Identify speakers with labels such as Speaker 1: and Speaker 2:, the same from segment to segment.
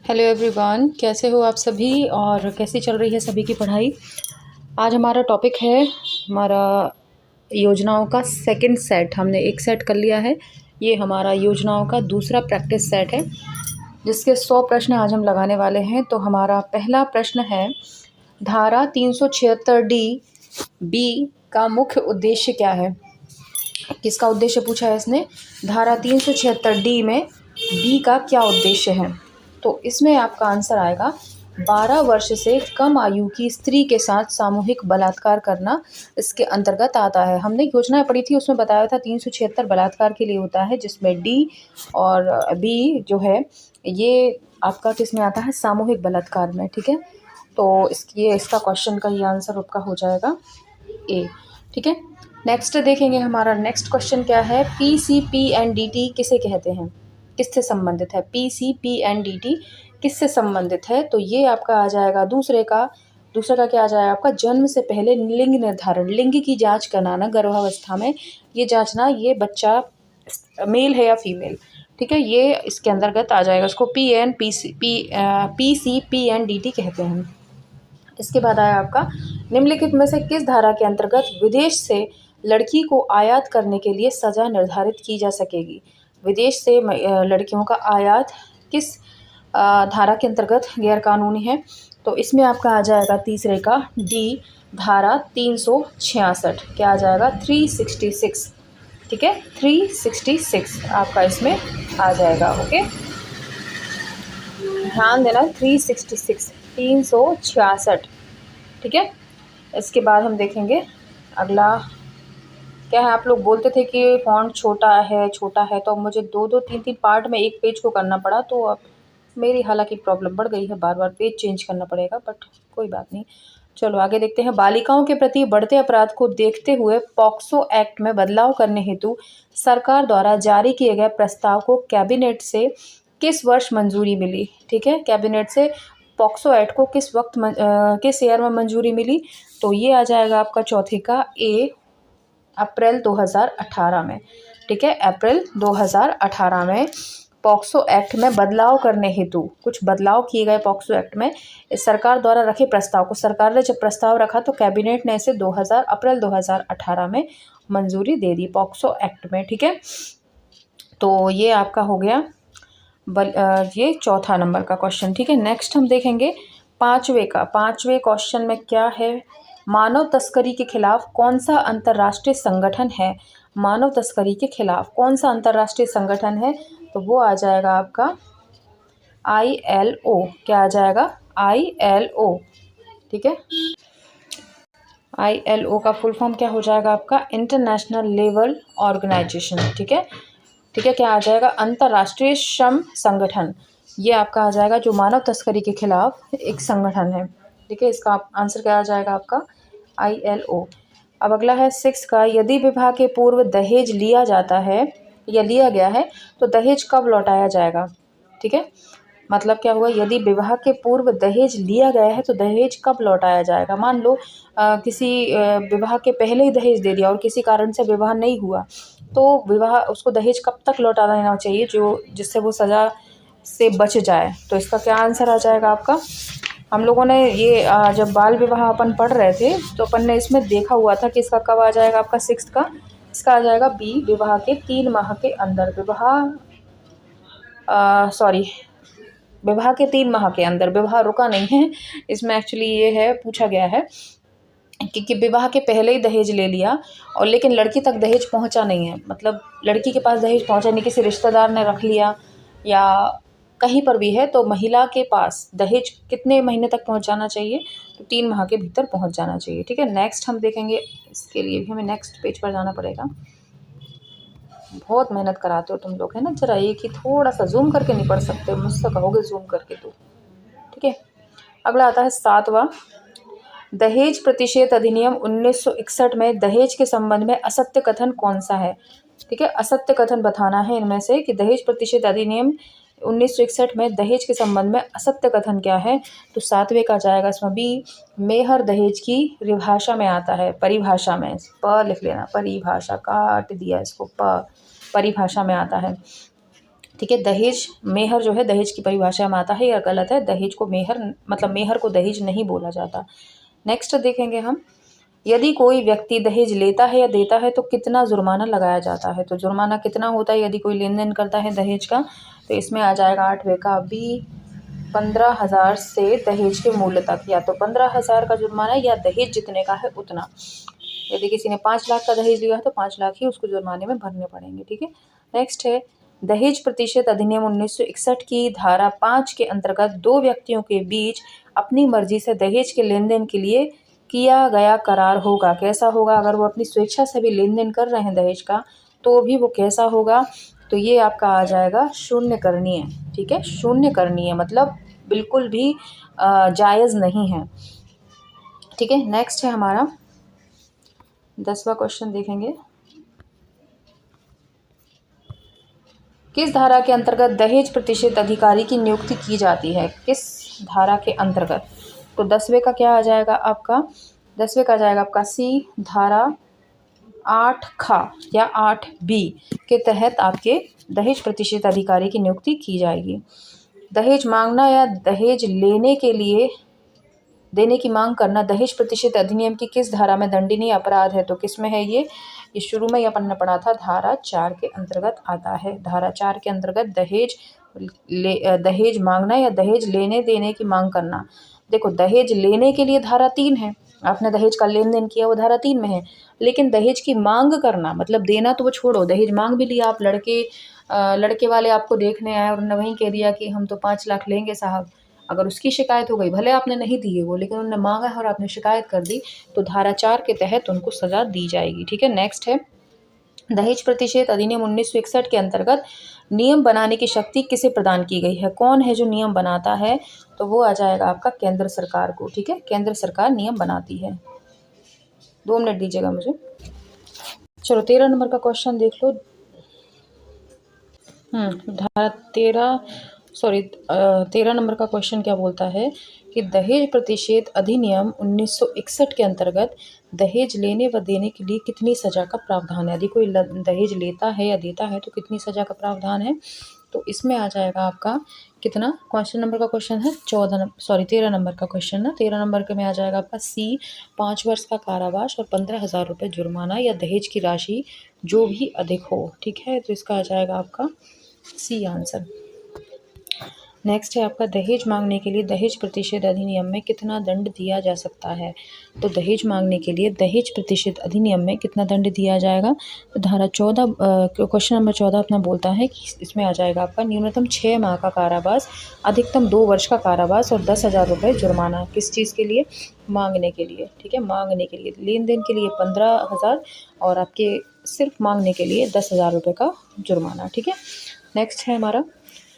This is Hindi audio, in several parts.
Speaker 1: हेलो एवरीवन, कैसे हो आप सभी और कैसी चल रही है सभी की पढ़ाई। आज हमारा टॉपिक है हमारा योजनाओं का सेकंड सेट। हमने एक सेट कर लिया है, ये हमारा योजनाओं का दूसरा प्रैक्टिस सेट है जिसके 100 प्रश्न आज हम लगाने वाले हैं। तो हमारा पहला प्रश्न है, धारा 376D बी का मुख्य उद्देश्य क्या है। किसका उद्देश्य पूछा है इसने, धारा 376D में बी का क्या उद्देश्य है। तो इसमें आपका आंसर आएगा 12 वर्ष से कम आयु की स्त्री के साथ सामूहिक बलात्कार करना इसके अंतर्गत आता है। हमने योजना पढ़ी थी, उसमें बताया था 376 बलात्कार के लिए होता है, जिसमें डी और बी जो है ये आपका किस में आता है, सामूहिक बलात्कार में। ठीक है, तो इसका क्वेश्चन का ये आंसर आपका हो जाएगा ए। ठीक है, नेक्स्ट देखेंगे, हमारा नेक्स्ट क्वेश्चन क्या है, PCPNDT किसे कहते हैं, किससे संबंधित है। PCPNDT किससे संबंधित है, तो ये आपका आ जाएगा दूसरे का क्या आ जाएगा आपका, जन्म से पहले लिंग निर्धारण, लिंग की जांच कराना गर्भावस्था में, ये जांचना ये बच्चा मेल है या फीमेल। ठीक है, ये इसके अंतर्गत आ जाएगा, उसको PCPNDT कहते हैं। इसके बाद आया आपका, निम्नलिखित में से किस धारा के अंतर्गत विदेश से लड़की को आयात करने के लिए सज़ा निर्धारित की जा सकेगी। विदेश से लड़कियों का आयात किस धारा के अंतर्गत गैरकानूनी है, तो इसमें आपका आ जाएगा तीसरे का डी, धारा 366। क्या आ जाएगा, 366। ठीक है, 366 आपका इसमें आ जाएगा। ओके, ध्यान देना, 366 366। ठीक है, इसके बाद हम देखेंगे अगला क्या है। आप लोग बोलते थे कि फ़ॉन्ट छोटा है, तो अब मुझे 2-2 3-3 पार्ट में एक पेज को करना पड़ा, तो अब मेरी हालांकि प्रॉब्लम बढ़ गई है, बार बार पेज चेंज करना पड़ेगा, बट कोई बात नहीं। चलो आगे देखते हैं, बालिकाओं के प्रति बढ़ते अपराध को देखते हुए पॉक्सो एक्ट में बदलाव करने हेतु सरकार द्वारा जारी किए गए प्रस्ताव को कैबिनेट से किस वर्ष मंजूरी मिली। ठीक है, कैबिनेट से पॉक्सो एक्ट को किस वक्त किस ईयर में मंजूरी मिली, तो ये आ जाएगा आपका चौथे का ए, अप्रैल 2018 में। ठीक है, अप्रैल 2018 में पॉक्सो एक्ट में बदलाव करने हेतु कुछ बदलाव किए गए पॉक्सो एक्ट में। इस सरकार द्वारा रखे प्रस्ताव को, सरकार ने जब प्रस्ताव रखा तो कैबिनेट ने इसे अप्रैल 2018 में मंजूरी दे दी पॉक्सो एक्ट में। ठीक है, तो ये आपका हो गया ये चौथा नंबर का क्वेश्चन। ठीक है, नेक्स्ट हम देखेंगे पाँचवें क्वेश्चन में क्या है, मानव तस्करी के खिलाफ कौन सा अंतर्राष्ट्रीय संगठन है। मानव तस्करी के खिलाफ कौन सा अंतर्राष्ट्रीय संगठन है, तो वो आ जाएगा आपका ILO। क्या आ जाएगा, ILO। ठीक है, ILO का फुल फॉर्म क्या हो जाएगा आपका, इंटरनेशनल लेबर ऑर्गेनाइजेशन। ठीक है, क्या आ जाएगा, अंतर्राष्ट्रीय श्रम संगठन। ये आपका आ जाएगा जो मानव तस्करी के खिलाफ एक संगठन है। ठीक है, इसका आंसर क्या आ जाएगा आपका, ILO। अब अगला है 6 का, यदि विवाह के पूर्व दहेज लिया जाता है या लिया गया है तो दहेज कब लौटाया जाएगा। ठीक है, मतलब क्या हुआ, यदि विवाह के पूर्व दहेज लिया गया है तो दहेज कब लौटाया जाएगा। मान लो किसी विवाह के पहले ही दहेज दे दिया और किसी कारण से विवाह नहीं हुआ, तो विवाह उसको दहेज कब तक लौटा देना चाहिए जो जिससे वो सज़ा से बच जाए। तो इसका क्या आंसर आ जाएगा आपका, हम लोगों ने ये जब बाल विवाह अपन पढ़ रहे थे तो अपन ने इसमें देखा हुआ था कि इसका कब आ जाएगा आपका 6 का, इसका आ जाएगा बी, विवाह के 3 माह के अंदर। विवाह के 3 माह के अंदर, विवाह रुका नहीं है इसमें, एक्चुअली ये है पूछा गया है कि विवाह के पहले ही दहेज ले लिया और लेकिन लड़की तक दहेज पहुंचा नहीं है, मतलब लड़की के पास दहेज पहुंचा नहीं, किसी रिश्तेदार ने रख लिया या कहीं पर भी है, तो महिला के पास दहेज कितने महीने तक पहुंचाना चाहिए, तो 3 माह के भीतर पहुंच जाना चाहिए। ठीक है, नेक्स्ट हम देखेंगे, इसके लिए भी हमें नेक्स्ट पेज पर जाना पड़ेगा। बहुत मेहनत कराते हो तुम लोग, है ना, जरा एक ही थोड़ा सा जूम करके नहीं पढ़ सकते, मुझसे कहोगे जूम करके तो। ठीक है, अगला आता है 7वां, दहेज प्रतिषेध अधिनियम 1961 में दहेज के संबंध में असत्य कथन कौन सा है। ठीक है, असत्य कथन बताना है इनमें से कि दहेज प्रतिषेध अधिनियम 1961 में दहेज के संबंध में असत्य कथन क्या है, तो 7वें का जाएगा इसमें बी, मेहर दहेज की परिभाषा में आता है, परिभाषा में लिख लेना, परिभाषा काट दिया इसको, परिभाषा में आता है। ठीक है। दहेज मेहर जो है दहेज की परिभाषा में आता है, यह गलत है। दहेज को मेहर मतलब मेहर को दहेज नहीं बोला जाता। नेक्स्ट देखेंगे हम, यदि कोई व्यक्ति दहेज लेता है या देता है तो कितना जुर्माना लगाया जाता है। तो जुर्माना कितना होता है यदि कोई लेन देन करता है दहेज का, तो इसमें आ जाएगा 8वें का बी 15,000 से दहेज के मूल्य तक, या तो 15,000 का जुर्माना या दहेज जितने का है उतना। यदि किसी ने 5 लाख का दहेज लिया है तो 5 लाख ही उसको जुर्माने में भरने पड़ेंगे। ठीक है। नेक्स्ट है, दहेज प्रतिशत अधिनियम 1961 की धारा 5 के अंतर्गत दो व्यक्तियों के बीच अपनी मर्जी से दहेज के लेन देन के लिए किया गया करार होगा। कैसा होगा? अगर वो अपनी स्वेच्छा से भी लेन देन कर रहे हैं दहेज का तो भी वो कैसा होगा? तो ये आपका आ जाएगा शून्य करणीय। ठीक है, शून्य करणीय मतलब बिल्कुल भी जायज़ नहीं है। ठीक है। नेक्स्ट है हमारा 10वां क्वेश्चन देखेंगे, किस धारा के अंतर्गत दहेज प्रतिशत अधिकारी की नियुक्ति की जाती है? किस धारा के अंतर्गत? तो 10वें का क्या आ जाएगा आपका? 10वें का आ जाएगा आपका सी धारा 8 खा या 8 बी के तहत आपके दहेज प्रतिशत अधिकारी की नियुक्ति की जाएगी। दहेज मांगना या दहेज लेने के लिए देने की मांग करना दहेज प्रतिशत अधिनियम की किस धारा में दंडनीय अपराध है? तो किस में है ये शुरू में ही अपन ने पढ़ा था, धारा 4 के अंतर्गत आता है। धारा 4 के अंतर्गत दहेज मांगना या दहेज लेने देने की मांग करना। देखो, दहेज लेने के लिए धारा 3 है, आपने दहेज का लेन देन किया वो धारा 3 में है, लेकिन दहेज की मांग करना मतलब देना तो वो छोड़ो, दहेज मांग भी लिया आप, लड़के वाले आपको देखने आए और उन्होंने वहीं कह दिया कि हम तो 5 लाख लेंगे साहब, अगर उसकी शिकायत हो गई, भले आपने नहीं दिए वो, लेकिन उन्होंने मांगा है और आपने शिकायत कर दी, तो धारा 4 के तहत उनको सज़ा दी जाएगी। ठीक है। नेक्स्ट है, दहेज प्रतिशत अधिनियम 1961 के अंतर्गत नियम बनाने की शक्ति किसे प्रदान की गई है? कौन है जो नियम बनाता है? तो वो आ जाएगा आपका केंद्र सरकार को। ठीक है, केंद्र सरकार नियम बनाती है। 2 मिनट दीजिएगा मुझे। चलो 13 नंबर का क्वेश्चन देख लो। धारा 13 नंबर का क्वेश्चन क्या बोलता है कि दहेज प्रतिषेध अधिनियम 1961 के अंतर्गत दहेज लेने व देने के लिए कितनी सज़ा का प्रावधान है? यदि कोई दहेज लेता है या देता है तो कितनी सज़ा का प्रावधान है? तो इसमें आ जाएगा आपका कितना, क्वेश्चन नंबर का क्वेश्चन है 13 नंबर का क्वेश्चन है। 13 नंबर के में आ जाएगा आपका सी 5 वर्ष का कारावास और 15,000 रुपये जुर्माना या दहेज की राशि जो भी अधिक हो। ठीक है, तो इसका आ जाएगा आपका सी आंसर। नेक्स्ट है आपका, दहेज मांगने के लिए दहेज प्रतिषेध अधिनियम में कितना दंड दिया जा सकता है? तो दहेज मांगने के लिए दहेज प्रतिषेध अधिनियम में कितना दंड दिया जाएगा? तो धारा 14 क्वेश्चन नंबर 14 अपना बोलता है कि इसमें आ जाएगा आपका न्यूनतम 6 माह का कारावास, अधिकतम 2 वर्ष का कारावास और 10,000 रुपये जुर्माना। किस चीज़ के लिए? मांगने के लिए। ठीक है, मांगने के लिए। लेन देन के लिए 15,000 और आपके सिर्फ मांगने के लिए 10,000 रुपये का जुर्माना। ठीक है। नेक्स्ट है हमारा,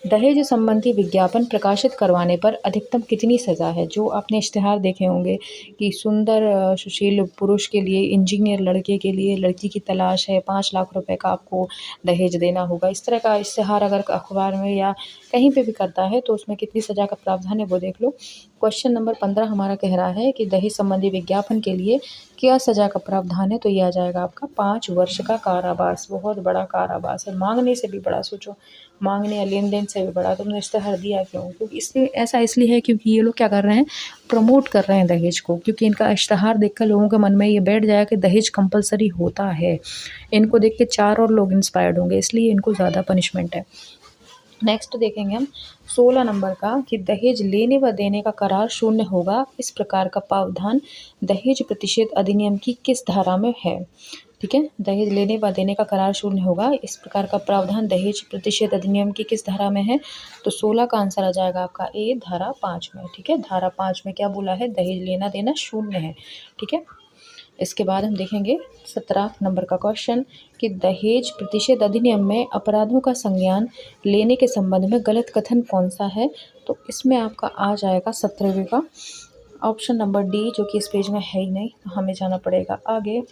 Speaker 1: दहेज संबंधी विज्ञापन प्रकाशित करवाने पर अधिकतम कितनी सज़ा है? जो आपने इश्तिहार देखे होंगे कि सुंदर सुशील पुरुष के लिए, इंजीनियर लड़के के लिए लड़की की तलाश है, 5 लाख रुपए का आपको दहेज देना होगा, इस तरह का इश्तिहार अगर अखबार में या कहीं पे भी करता है तो उसमें कितनी सज़ा का प्रावधान है वो देख लो। क्वेश्चन नंबर 15 हमारा कह रहा है कि दहेज संबंधी विज्ञापन के लिए क्या सज़ा का प्रावधान है? तो ये आ जाएगा आपका 5 वर्ष का कारावास। बहुत बड़ा कारावास है, मांगने से भी बड़ा। सोचो, मांगने या लेन देन से भी बड़ा। तुमने इश्तिहार दिया क्यों? क्योंकि इसलिए है क्योंकि ये लोग क्या कर रहे हैं, प्रमोट कर रहे हैं दहेज को, क्योंकि इनका इश्तिहार देखकर लोगों के मन में ये बैठ जाएगा कि दहेज कंपलसरी होता है। इनको देख के 4 और लोग इंस्पायर्ड होंगे, इसलिए इनको ज़्यादा पनिशमेंट है। नेक्स्ट देखेंगे हम 16 नंबर का कि दहेज लेने व देने का करार शून्य होगा, इस प्रकार का प्रावधान दहेज प्रतिषेध अधिनियम की किस धारा में है? ठीक है, दहेज लेने व देने का करार शून्य होगा, इस प्रकार का प्रावधान दहेज प्रतिषेध अधिनियम की किस धारा में है? तो 16 का आंसर आ जाएगा आपका ए धारा 5 में। ठीक है, धारा 5 में क्या बोला है? दहेज लेना देना शून्य है। ठीक है। इसके बाद हम देखेंगे 17 नंबर का क्वेश्चन कि दहेज प्रतिषेध अधिनियम में अपराधों का संज्ञान लेने के संबंध में गलत कथन कौन सा है? तो इसमें आपका आ जाएगा 17वें का ऑप्शन नंबर डी, जो कि इस पेज में है ही नहीं, तो हमें जाना पड़ेगा आगे।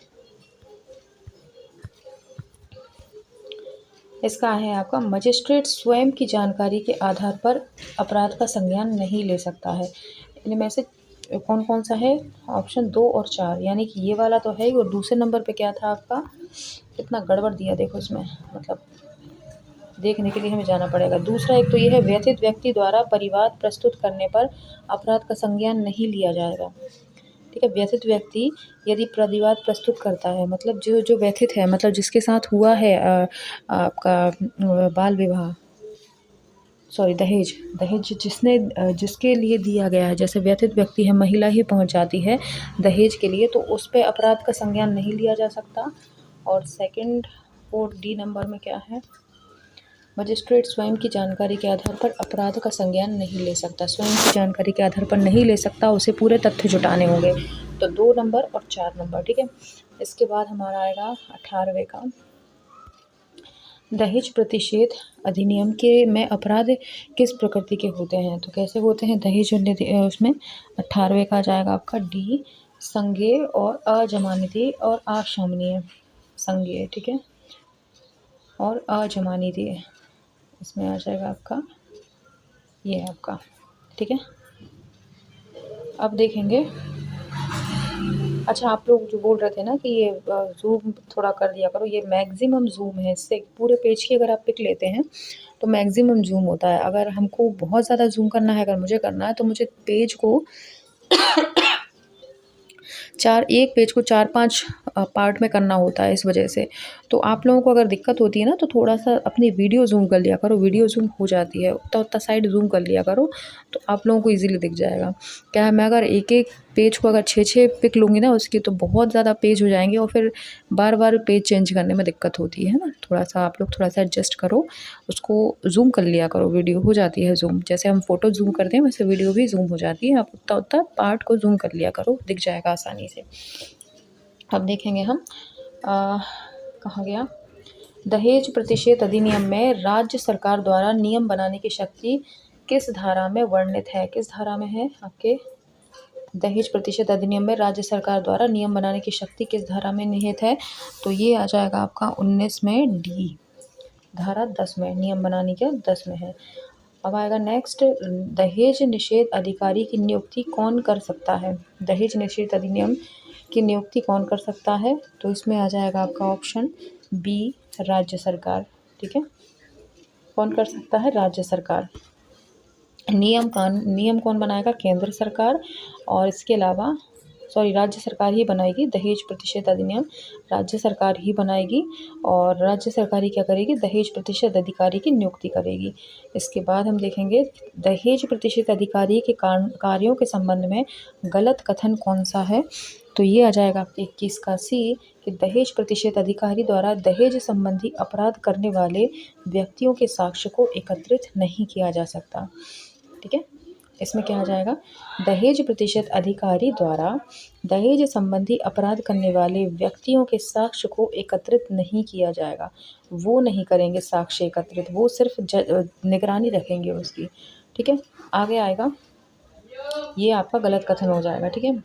Speaker 1: इसका है आपका, मजिस्ट्रेट स्वयं की जानकारी के आधार पर अपराध का संज्ञान नहीं ले सकता है। इनमें से कौन कौन सा है? ऑप्शन 2 और 4, यानी कि ये वाला तो है ही। और दूसरे नंबर पे क्या था आपका? कितना गड़बड़ दिया देखो इसमें, मतलब देखने के लिए हमें जाना पड़ेगा। दूसरा एक तो ये है, व्यथित व्यक्ति द्वारा परिवाद प्रस्तुत करने पर अपराध का संज्ञान नहीं लिया जाएगा। ठीक है, व्यथित व्यक्ति यदि प्रतिवाद प्रस्तुत करता है, मतलब जो जो व्यथित है, मतलब जिसके साथ हुआ है आपका बाल विवाह, सॉरी दहेज, दहेज जिसके लिए दिया गया है, जैसे व्यथित व्यक्ति है, महिला ही पहुंच जाती है दहेज के लिए, तो उस पे अपराध का संज्ञान नहीं लिया जा सकता। और सेकंड और डी नंबर में क्या है, मजिस्ट्रेट स्वयं की जानकारी के आधार पर अपराध का संज्ञान नहीं ले सकता। स्वयं की जानकारी के आधार पर नहीं ले सकता, उसे पूरे तथ्य जुटाने होंगे। तो 2 नंबर और 4 नंबर। ठीक है, इसके बाद हमारा आएगा 18वें का, दहेज प्रतिषेध अधिनियम के में अपराध किस प्रकृति के होते हैं। तो कैसे होते हैं दहेज उसमें 18वें का आ जाएगा आपका डी, संज्ञेय और अजमानती और अशमनीय। संज्ञेय, ठीक है, और अजमानतीय इसमें आ जाएगा आपका ये है आपका। ठीक है, अब देखेंगे। अच्छा, आप लोग जो बोल रहे थे ना कि ये जूम थोड़ा कर दिया करो, ये मैक्सिमम जूम है, इससे पूरे पेज की अगर आप पिक लेते हैं तो मैक्सिमम जूम होता है। अगर हमको बहुत ज़्यादा जूम करना है, अगर मुझे करना है, तो मुझे पेज को एक पेज को 4-5 पार्ट में करना होता है, इस वजह से। तो आप लोगों को अगर दिक्कत होती है ना, तो थोड़ा सा अपनी वीडियो जूम कर लिया करो, वीडियो जूम हो जाती है, उतना उतना साइड जूम कर लिया करो, तो आप लोगों को ईजिली दिख जाएगा। क्या है, मैं अगर एक एक पेज को अगर 6-6 पिक लूँगी ना उसकी, तो बहुत ज़्यादा पेज हो जाएंगे और फिर बार बार पेज चेंज करने में दिक्कत होती है ना। थोड़ा सा आप लोग थोड़ा सा एडजस्ट करो, उसको जूम कर लिया करो, वीडियो हो जाती है जूम। जैसे हम फ़ोटो जूम करते हैं वैसे वीडियो भी जूम हो जाती है। आप उतना उतना पार्ट को जूम कर लिया करो, दिख जाएगा आसानी से। अब देखेंगे हम कहाँ गया, दहेज प्रतिषेध अधिनियम में राज्य सरकार द्वारा नियम बनाने की शक्ति किस धारा में वर्णित है। किस धारा में है आपके, दहेज प्रतिषेध अधिनियम में राज्य सरकार द्वारा नियम बनाने की शक्ति किस धारा में निहित है। तो ये आ जाएगा आपका 19 में डी, धारा 10 में, नियम बनाने के 10 में है। अब आएगा नेक्स्ट, दहेज निषेध अधिकारी की नियुक्ति कौन कर सकता है। दहेज निषेध अधिनियम की नियुक्ति कौन कर सकता है। तो इसमें आ जाएगा आपका ऑप्शन बी, राज्य सरकार। ठीक है, कौन कर सकता है, राज्य सरकार। नियम कौन बनाएगा, केंद्र सरकार। और इसके अलावा राज्य सरकार ही बनाएगी दहेज प्रतिषेध अधिनियम, राज्य सरकार ही बनाएगी। और राज्य सरकार ही क्या करेगी, दहेज प्रतिषेध अधिकारी की नियुक्ति करेगी। इसके बाद हम देखेंगे दहेज प्रतिषेध अधिकारी के कार्यों के संबंध में गलत कथन कौन सा है। तो ये आ जाएगा आपके 21 का सी, कि दहेज प्रतिषेध अधिकारी द्वारा दहेज संबंधी अपराध करने वाले व्यक्तियों के साक्ष्य को एकत्रित नहीं किया जा सकता। ठीक है, इसमें क्या आ जाएगा, दहेज प्रतिषेध अधिकारी द्वारा दहेज संबंधी अपराध करने वाले व्यक्तियों के साक्ष्य को एकत्रित नहीं किया जाएगा। वो नहीं करेंगे साक्ष्य एकत्रित, वो सिर्फ निगरानी रखेंगे उसकी। ठीक है, आगे आएगा, ये आपका गलत कथन हो जाएगा। ठीक है,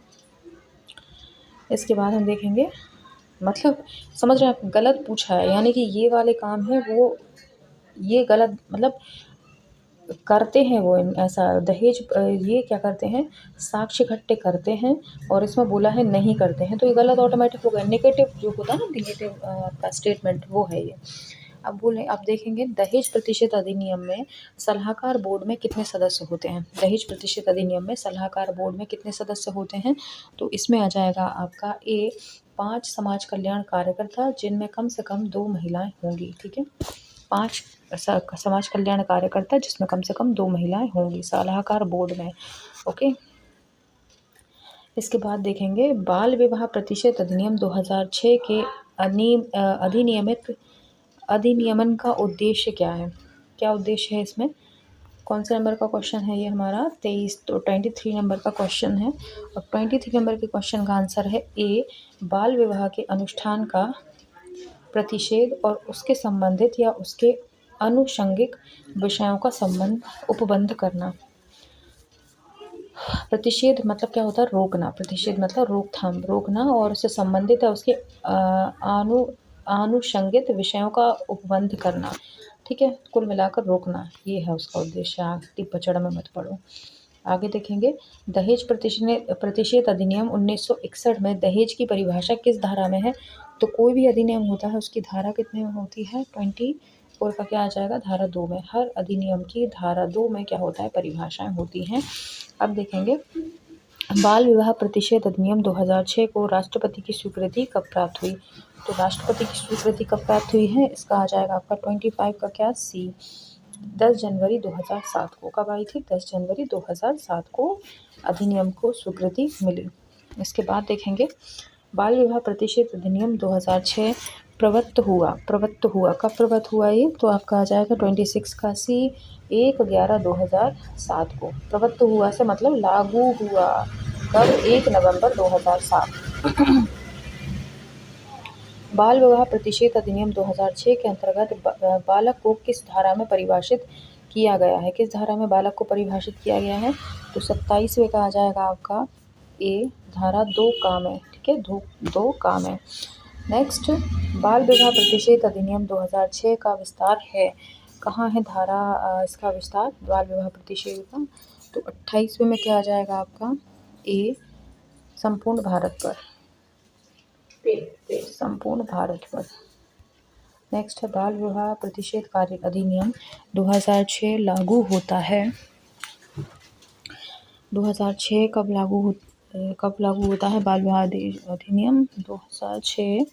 Speaker 1: इसके बाद हम देखेंगे, मतलब समझ रहे हैं आप, गलत पूछा है, यानी कि ये वाले काम है वो ये गलत, मतलब करते हैं वो ऐसा दहेज, ये क्या करते हैं, साक्ष्य इकट्ठे करते हैं, और इसमें बोला है नहीं करते हैं, तो ये गलत ऑटोमेटिक हो गया। नेगेटिव जो होता है ना, नेगेटिव आपका स्टेटमेंट, वो है ये। अब आप देखेंगे दहेज प्रतिषेध अधिनियम में सलाहकार बोर्ड में कितने सदस्य होते हैं। दहेज प्रतिषेध अधिनियम में सलाहकार बोर्ड में कितने सदस्य होते हैं। तो इसमें आ जाएगा आपका ए, 5 समाज कल्याण कार्यकर्ता, जिनमें कम से कम 2 महिलाएं होंगी। ठीक है, 5 समाज कल्याण कार्यकर्ता जिसमें कम से कम 2 महिलाएं होंगी सलाहकार बोर्ड में। ओके, इसके बाद देखेंगे बाल विवाह प्रतिषेध अधिनियम 2006 के अधिनियमन का उद्देश्य क्या है। क्या उद्देश्य है इसमें, कौन से नंबर का क्वेश्चन है ये हमारा 23, तो 23 नंबर का क्वेश्चन है। और 23 नंबर के क्वेश्चन का आंसर है ए, बाल विवाह के अनुष्ठान का प्रतिषेध और उसके संबंधित या उसके अनुषंगिक विषयों का उपबंध करना। प्रतिषेध मतलब क्या होता है, रोकना। प्रतिषेध मतलब रोकथाम, रोकना, और उससे संबंधित है उसके आनुषंगिक विषयों का उपबंध करना। ठीक है, कुल मिलाकर रोकना, ये है उसका उद्देश्य। आगे पचड़ में मत पड़ो। आगे देखेंगे दहेज प्रतिषेध अधिनियम 1961 में दहेज की परिभाषा किस धारा में है। तो कोई भी अधिनियम होता है उसकी धारा कितने में होती है, 24 का क्या आ जाएगा, धारा 2 में। हर अधिनियम की धारा 2 में क्या होता है, परिभाषाएं होती हैं। अब देखेंगे बाल विवाह प्रतिषेध अधिनियम 2006 को राष्ट्रपति की स्वीकृति कब प्राप्त हुई। तो राष्ट्रपति की स्वीकृति कब प्राप्त हुई है, इसका आ जाएगा आपका 25 का क्या, सी, 10 जनवरी 2007 को। कब आई थी, 10 जनवरी 2007 को अधिनियम को स्वीकृति मिली। इसके बाद देखेंगे बाल विवाह प्रतिषेध अधिनियम 2006 प्रवत्त हुआ कब प्रवत्त हुआ ये, तो आपका आ जाएगा 26 का सी, 1/11/2007 को। प्रवत्त हुआ से मतलब लागू हुआ कब, 1 नवंबर 2007। बाल विवाह प्रतिषेध अधिनियम 2006 के अंतर्गत बालक को किस धारा में परिभाषित किया गया है, किस धारा में बालक को परिभाषित किया गया है, तो 27वें का आ जाएगा आपका ए, धारा 2 काम है, ठीक है, दो काम है। नेक्स्ट, बाल विवाह प्रतिषेध अधिनियम 2006 का विस्तार है, कहाँ है धारा इसका विस्तार बाल विवाह प्रतिषेध का, तो 28वें में क्या आ जाएगा आपका ए, संपूर्ण भारत पर, संपूर्ण भारत पर। नेक्स्ट है बाल विवाह प्रतिषेध कार्य अधिनियम 2006 लागू होता है, 2006 कब लागू होता है बाल विवाह अधिनियम 2006,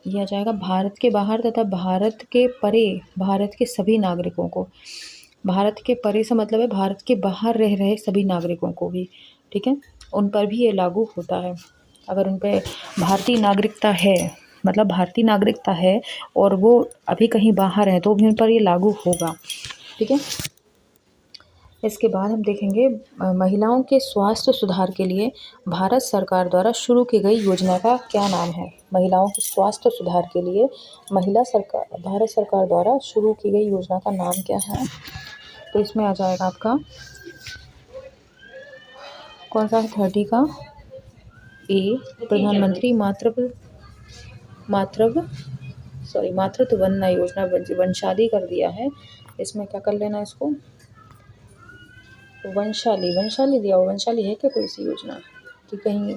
Speaker 1: यह जाएगा भारत के बाहर तथा भारत के परे भारत के सभी नागरिकों को। भारत के परे से मतलब है भारत के बाहर रह रहे सभी नागरिकों को भी, ठीक है, उन पर भी ये लागू होता है। अगर उन पर भारतीय नागरिकता है, मतलब भारतीय नागरिकता है और वो अभी कहीं बाहर है, तो भी उन पर ये लागू होगा, ठीक है। इसके बाद हम देखेंगे महिलाओं के स्वास्थ्य सुधार के लिए भारत सरकार द्वारा शुरू की गई योजना का क्या नाम है। महिलाओं के स्वास्थ्य सुधार के लिए भारत सरकार द्वारा शुरू की गई योजना का नाम क्या है, तो इसमें आ जाएगा आपका कौन सा है, 30 का ए, प्रधानमंत्री मातृत्व वंदना योजना। वंशाली कर दिया है, इसमें क्या कर लेना, इसको वंशाली दिया हुआ, वंशाली है क्या कोई सी योजना, कि कहीं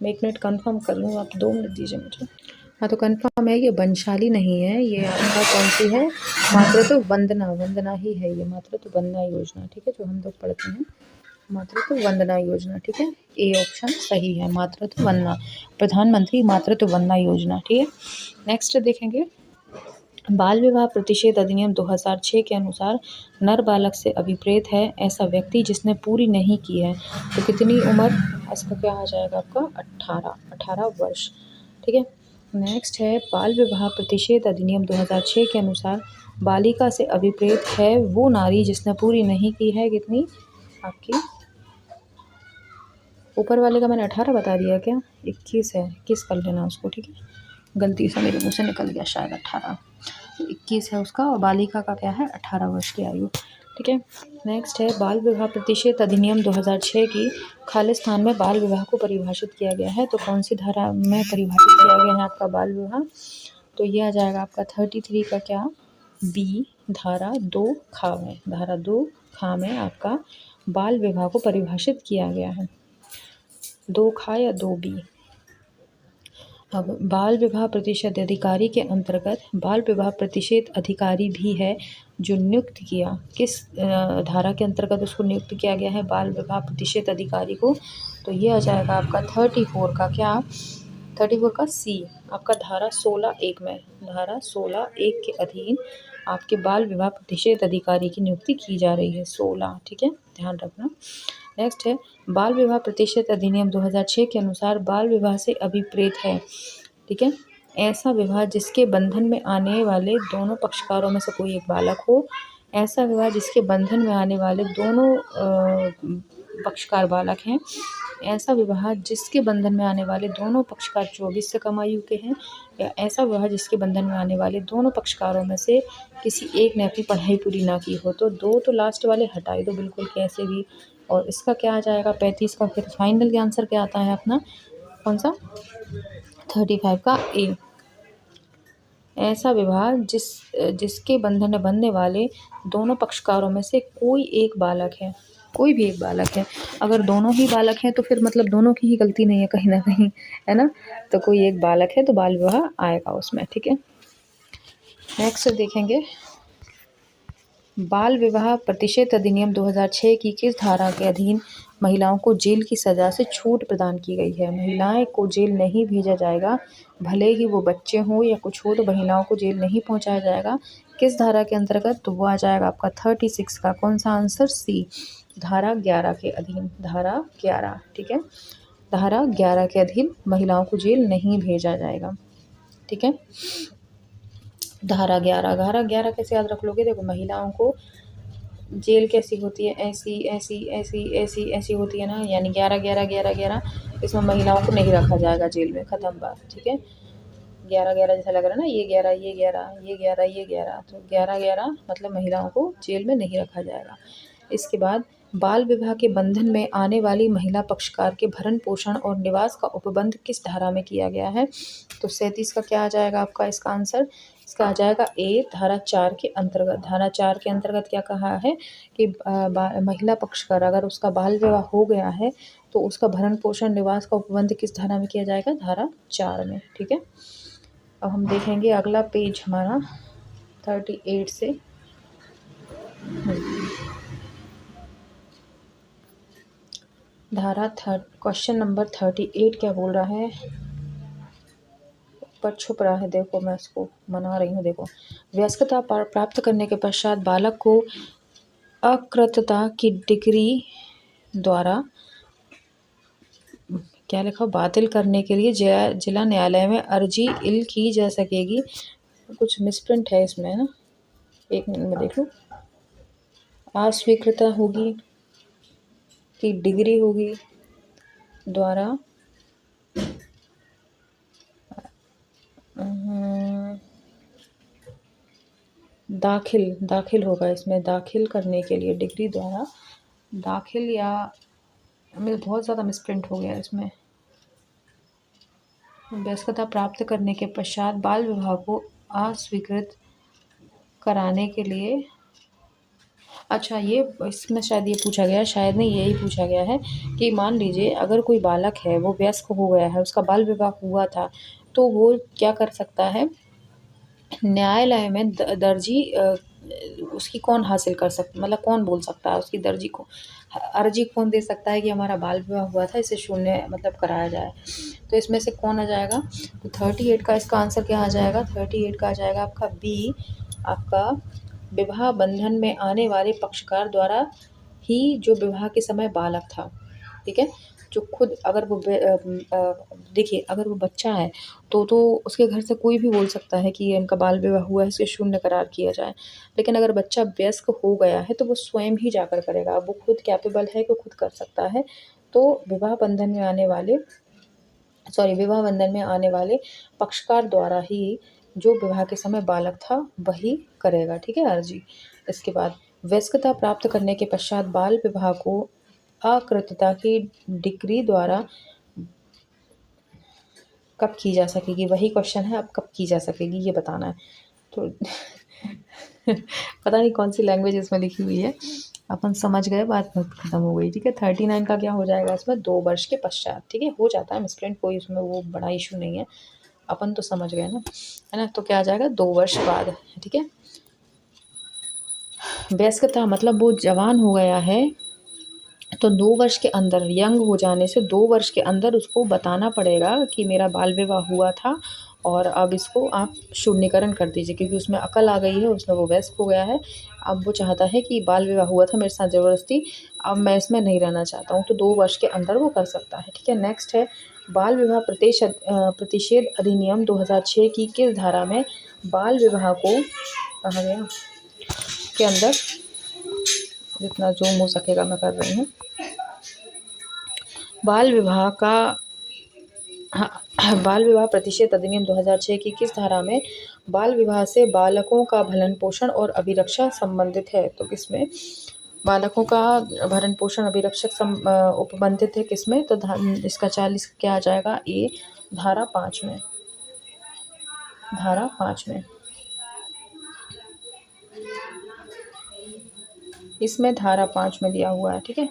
Speaker 1: मैं 1 मिनट कंफर्म कर लूँ, आप 2 मिनट दीजिए मुझे। हाँ, तो कंफर्म है, ये वंशाली नहीं है, ये आपका कौन सी है, मातृत्व वंदना ही है, ये मातृत्व वंदना योजना, ठीक है, जो हम लोग पढ़ते हैं, मातृत्व वंदना योजना, ठीक है, ए ऑप्शन सही है, मातृत्व वंदना, प्रधानमंत्री मातृत्व वंदना योजना, ठीक है। नेक्स्ट देखेंगे बाल विवाह प्रतिषेध अधिनियम 2006 के अनुसार नर बालक से अभिप्रेत है ऐसा व्यक्ति जिसने पूरी नहीं की है, तो कितनी उम्र, इसका क्या आ जाएगा आपका 18 वर्ष, ठीक है। नेक्स्ट है बाल विवाह प्रतिषेध अधिनियम 2006 के अनुसार बालिका से अभिप्रेत है वो नारी जिसने पूरी नहीं की है, कितनी आपकी, ऊपर वाले का मैंने 18 बता दिया क्या, 21 है, 21 कर लेना उसको, ठीक है, गलती से मेरे मुँह से निकल गया शायद 18, 21 है उसका, और बालिका का क्या है 18 वर्ष की आयु, ठीक है। नेक्स्ट है बाल विवाह प्रतिषेध अधिनियम 2006 की खालिस्तान में बाल विवाह को परिभाषित किया गया है, तो कौन सी धारा में परिभाषित किया गया है आपका बाल विवाह, तो ये आ जाएगा आपका 33 का क्या बी, धारा 2 खा में, धारा 2 खा में आपका बाल विवाह को परिभाषित किया गया है, 2 खा या 2 बी। अब बाल विवाह प्रतिषेध अधिकारी के अंतर्गत बाल विवाह प्रतिषेध अधिकारी भी है जो नियुक्त किया, किस धारा के अंतर्गत उसको नियुक्त किया गया है बाल विवाह प्रतिषेध अधिकारी को, तो ये आ जाएगा आपका 34 का क्या, 34 का सी, आपका धारा 16(1) में, धारा 16(1) के अधीन आपके बाल विवाह प्रतिषेध अधिकारी की नियुक्ति की जा रही है, 16, ठीक है, ध्यान रखना। नेक्स्ट है बाल विवाह प्रतिषेध अधिनियम 2006 के अनुसार बाल विवाह से अभिप्रेत है, ठीक है, ऐसा विवाह जिसके बंधन में आने वाले दोनों पक्षकारों में से कोई एक बालक हो, ऐसा विवाह जिसके बंधन में आने वाले दोनों पक्षकार बालक हैं, ऐसा विवाह जिसके बंधन में आने वाले दोनों पक्षकार 24 से कम आयु के हैं, या ऐसा विवाह जिसके बंधन में आने वाले दोनों पक्षकारों में से किसी एक ने अपनी पढ़ाई पूरी ना की हो, तो 2 तो लास्ट वाले हटाई दो बिल्कुल कैसे भी, और इसका क्या आ जाएगा 35 का, फिर फाइनल आंसर क्या आता है अपना कौन सा 35 का ए, ऐसा विवाह जिसके बंधन में बंधने वाले दोनों पक्षकारों में से कोई एक बालक है, कोई भी एक बालक है, अगर दोनों ही बालक हैं तो फिर मतलब दोनों की ही गलती नहीं है कहीं ना कहीं, है ना, तो कोई एक बालक है तो बाल विवाह आएगा उसमें, ठीक है। नेक्स्ट देखेंगे, बाल विवाह प्रतिषेध अधिनियम 2006 की किस धारा के अधीन महिलाओं को जेल की सज़ा से छूट प्रदान की गई है? महिलाएं को जेल नहीं भेजा जाएगा, भले ही वो बच्चे हों या कुछ हो, तो महिलाओं को जेल नहीं पहुंचाया जाएगा। किस धारा के अंतर्गत? तो वो आ जाएगा आपका 36 का कौन सा आंसर? सी, धारा 11 के अधीन, धारा 11। ठीक है, धारा 11 के अधीन महिलाओं को जेल नहीं भेजा जाएगा। ठीक है, धारा 11, धारा 11 कैसे याद रख लोगे? देखो, महिलाओं को जेल कैसी होती है, ऐसी ऐसी ऐसी ऐसी ऐसी होती है ना, यानी 11 11 11 11, इसमें महिलाओं को नहीं रखा जाएगा जेल में, ख़त्म बात। ठीक है, 11 11 जैसा लग रहा है ना, ये 11 ये 11 ये 11 ये 11, तो 11 11 मतलब महिलाओं को जेल में नहीं रखा जाएगा। इसके बाद, बाल विवाह के बंधन में आने वाली महिला पक्षकार के भरण पोषण और निवास का उपबंध किस धारा में किया गया है? तो 37 का क्या आ जाएगा आपका इसका आंसर? इसका आ जाएगा ए, धारा 4 के अंतर्गत। धारा 4 के अंतर्गत क्या कहा है कि महिला पक्षकार अगर उसका बाल विवाह हो गया है तो उसका भरण पोषण निवास का उपबंध किस धारा में किया जाएगा? धारा 4 में। ठीक है, अब हम देखेंगे अगला पेज हमारा 38 से। क्वेश्चन नंबर 38 क्या बोल रहा है? पर छुप रहा है, देखो मैं इसको मना रही हूँ। देखो, वयस्कता प्राप्त करने के पश्चात बालक को अकृतता की डिग्री द्वारा क्या लिखा, बातिल करने के लिए जिला न्यायालय में अर्जी इल की जा सकेगी। कुछ मिसप्रिंट है इसमें ना, एक मिनट में देख लो। अस्वीकृता होगी कि डिग्री होगी द्वारा दाखिल होगा इसमें, दाखिल करने के लिए डिग्री द्वारा दाखिल, या मेरे बहुत ज़्यादा मिसप्रिंट हो गया इसमें। वयस्कता प्राप्त करने के पश्चात बाल विवाह को अस्वीकृत कराने के लिए, अच्छा ये इसमें शायद ये पूछा गया, शायद नहीं यही पूछा गया है कि मान लीजिए अगर कोई बालक है, वो वयस्क हो गया है, उसका बाल विवाह हुआ था, तो वो क्या कर सकता है, न्यायालय में दर्जी उसकी कौन हासिल कर सकता, मतलब कौन बोल सकता है उसकी दर्जी को, अर्जी कौन दे सकता है कि हमारा बाल विवाह हुआ था, इसे शून्य मतलब कराया जाए। तो इसमें से कौन आ जाएगा? तो 38 का इसका आंसर क्या आ जाएगा? 38 का आ जाएगा आपका बी, आपका विवाह बंधन में आने वाले पक्षकार द्वारा ही जो विवाह के समय बालक था। ठीक है, जो खुद अगर वो देखिए अगर वो बच्चा है तो उसके घर से कोई भी बोल सकता है कि इनका बाल विवाह हुआ है, इसे शून्य करार किया जाए। लेकिन अगर बच्चा वयस्क हो गया है तो वो स्वयं ही जाकर करेगा, वो खुद कैपेबल है कि खुद कर सकता है। तो विवाह बंधन में आने वाले पक्षकार द्वारा ही जो विवाह के समय बालक था वही करेगा। ठीक है, अर्जी। इसके बाद, वयस्कता प्राप्त करने के पश्चात बाल विवाह को अकृतता की डिग्री द्वारा कब की जा सकेगी? वही क्वेश्चन है, अब कब की जा सकेगी ये बताना है। तो पता नहीं कौन सी लैंग्वेज इसमें लिखी हुई है, अपन समझ गए, बात खत्म हो गई। ठीक है, 39 का क्या हो जाएगा इसमें? 2 वर्ष के पश्चात। ठीक है, हो जाता है मिसप्रिंट, कोई उसमें वो बड़ा इशू नहीं है, अपन तो समझ गए ना, है ना। तो क्या आ जाएगा? 2 वर्ष बाद। ठीक है, वयस्कता मतलब वो जवान हो गया है, तो 2 वर्ष के अंदर, यंग हो जाने से 2 वर्ष के अंदर उसको बताना पड़ेगा कि मेरा बाल विवाह हुआ था और अब इसको आप शून्यकरण कर दीजिए, क्योंकि उसमें अकल आ गई है, उसमें वो वयस्क हो गया है। अब वो चाहता है कि बाल विवाह हुआ था मेरे साथ ज़बरदस्ती, अब मैं इसमें नहीं रहना चाहता हूँ, तो 2 वर्ष के अंदर वो कर सकता है। ठीक है, नेक्स्ट है, बाल विवाह प्रतिषेध अधिनियम 2006 की किस धारा में बाल विवाह को, कहा गया के अंदर, जितना जो हो सकेगा मैं कर रही हूँ, बाल विवाह प्रतिषेध अधिनियम 2006 की किस धारा में बाल विवाह से बालकों का भरण पोषण और अभिरक्षा संबंधित है? तो किसमें बालकों का भरण पोषण अभिरक्षक उपबंधित है, किसमें? तो इसका 40 क्या आ जाएगा? ए, धारा 5 में, धारा 5 में, इसमें धारा 5 में दिया हुआ है। ठीक है,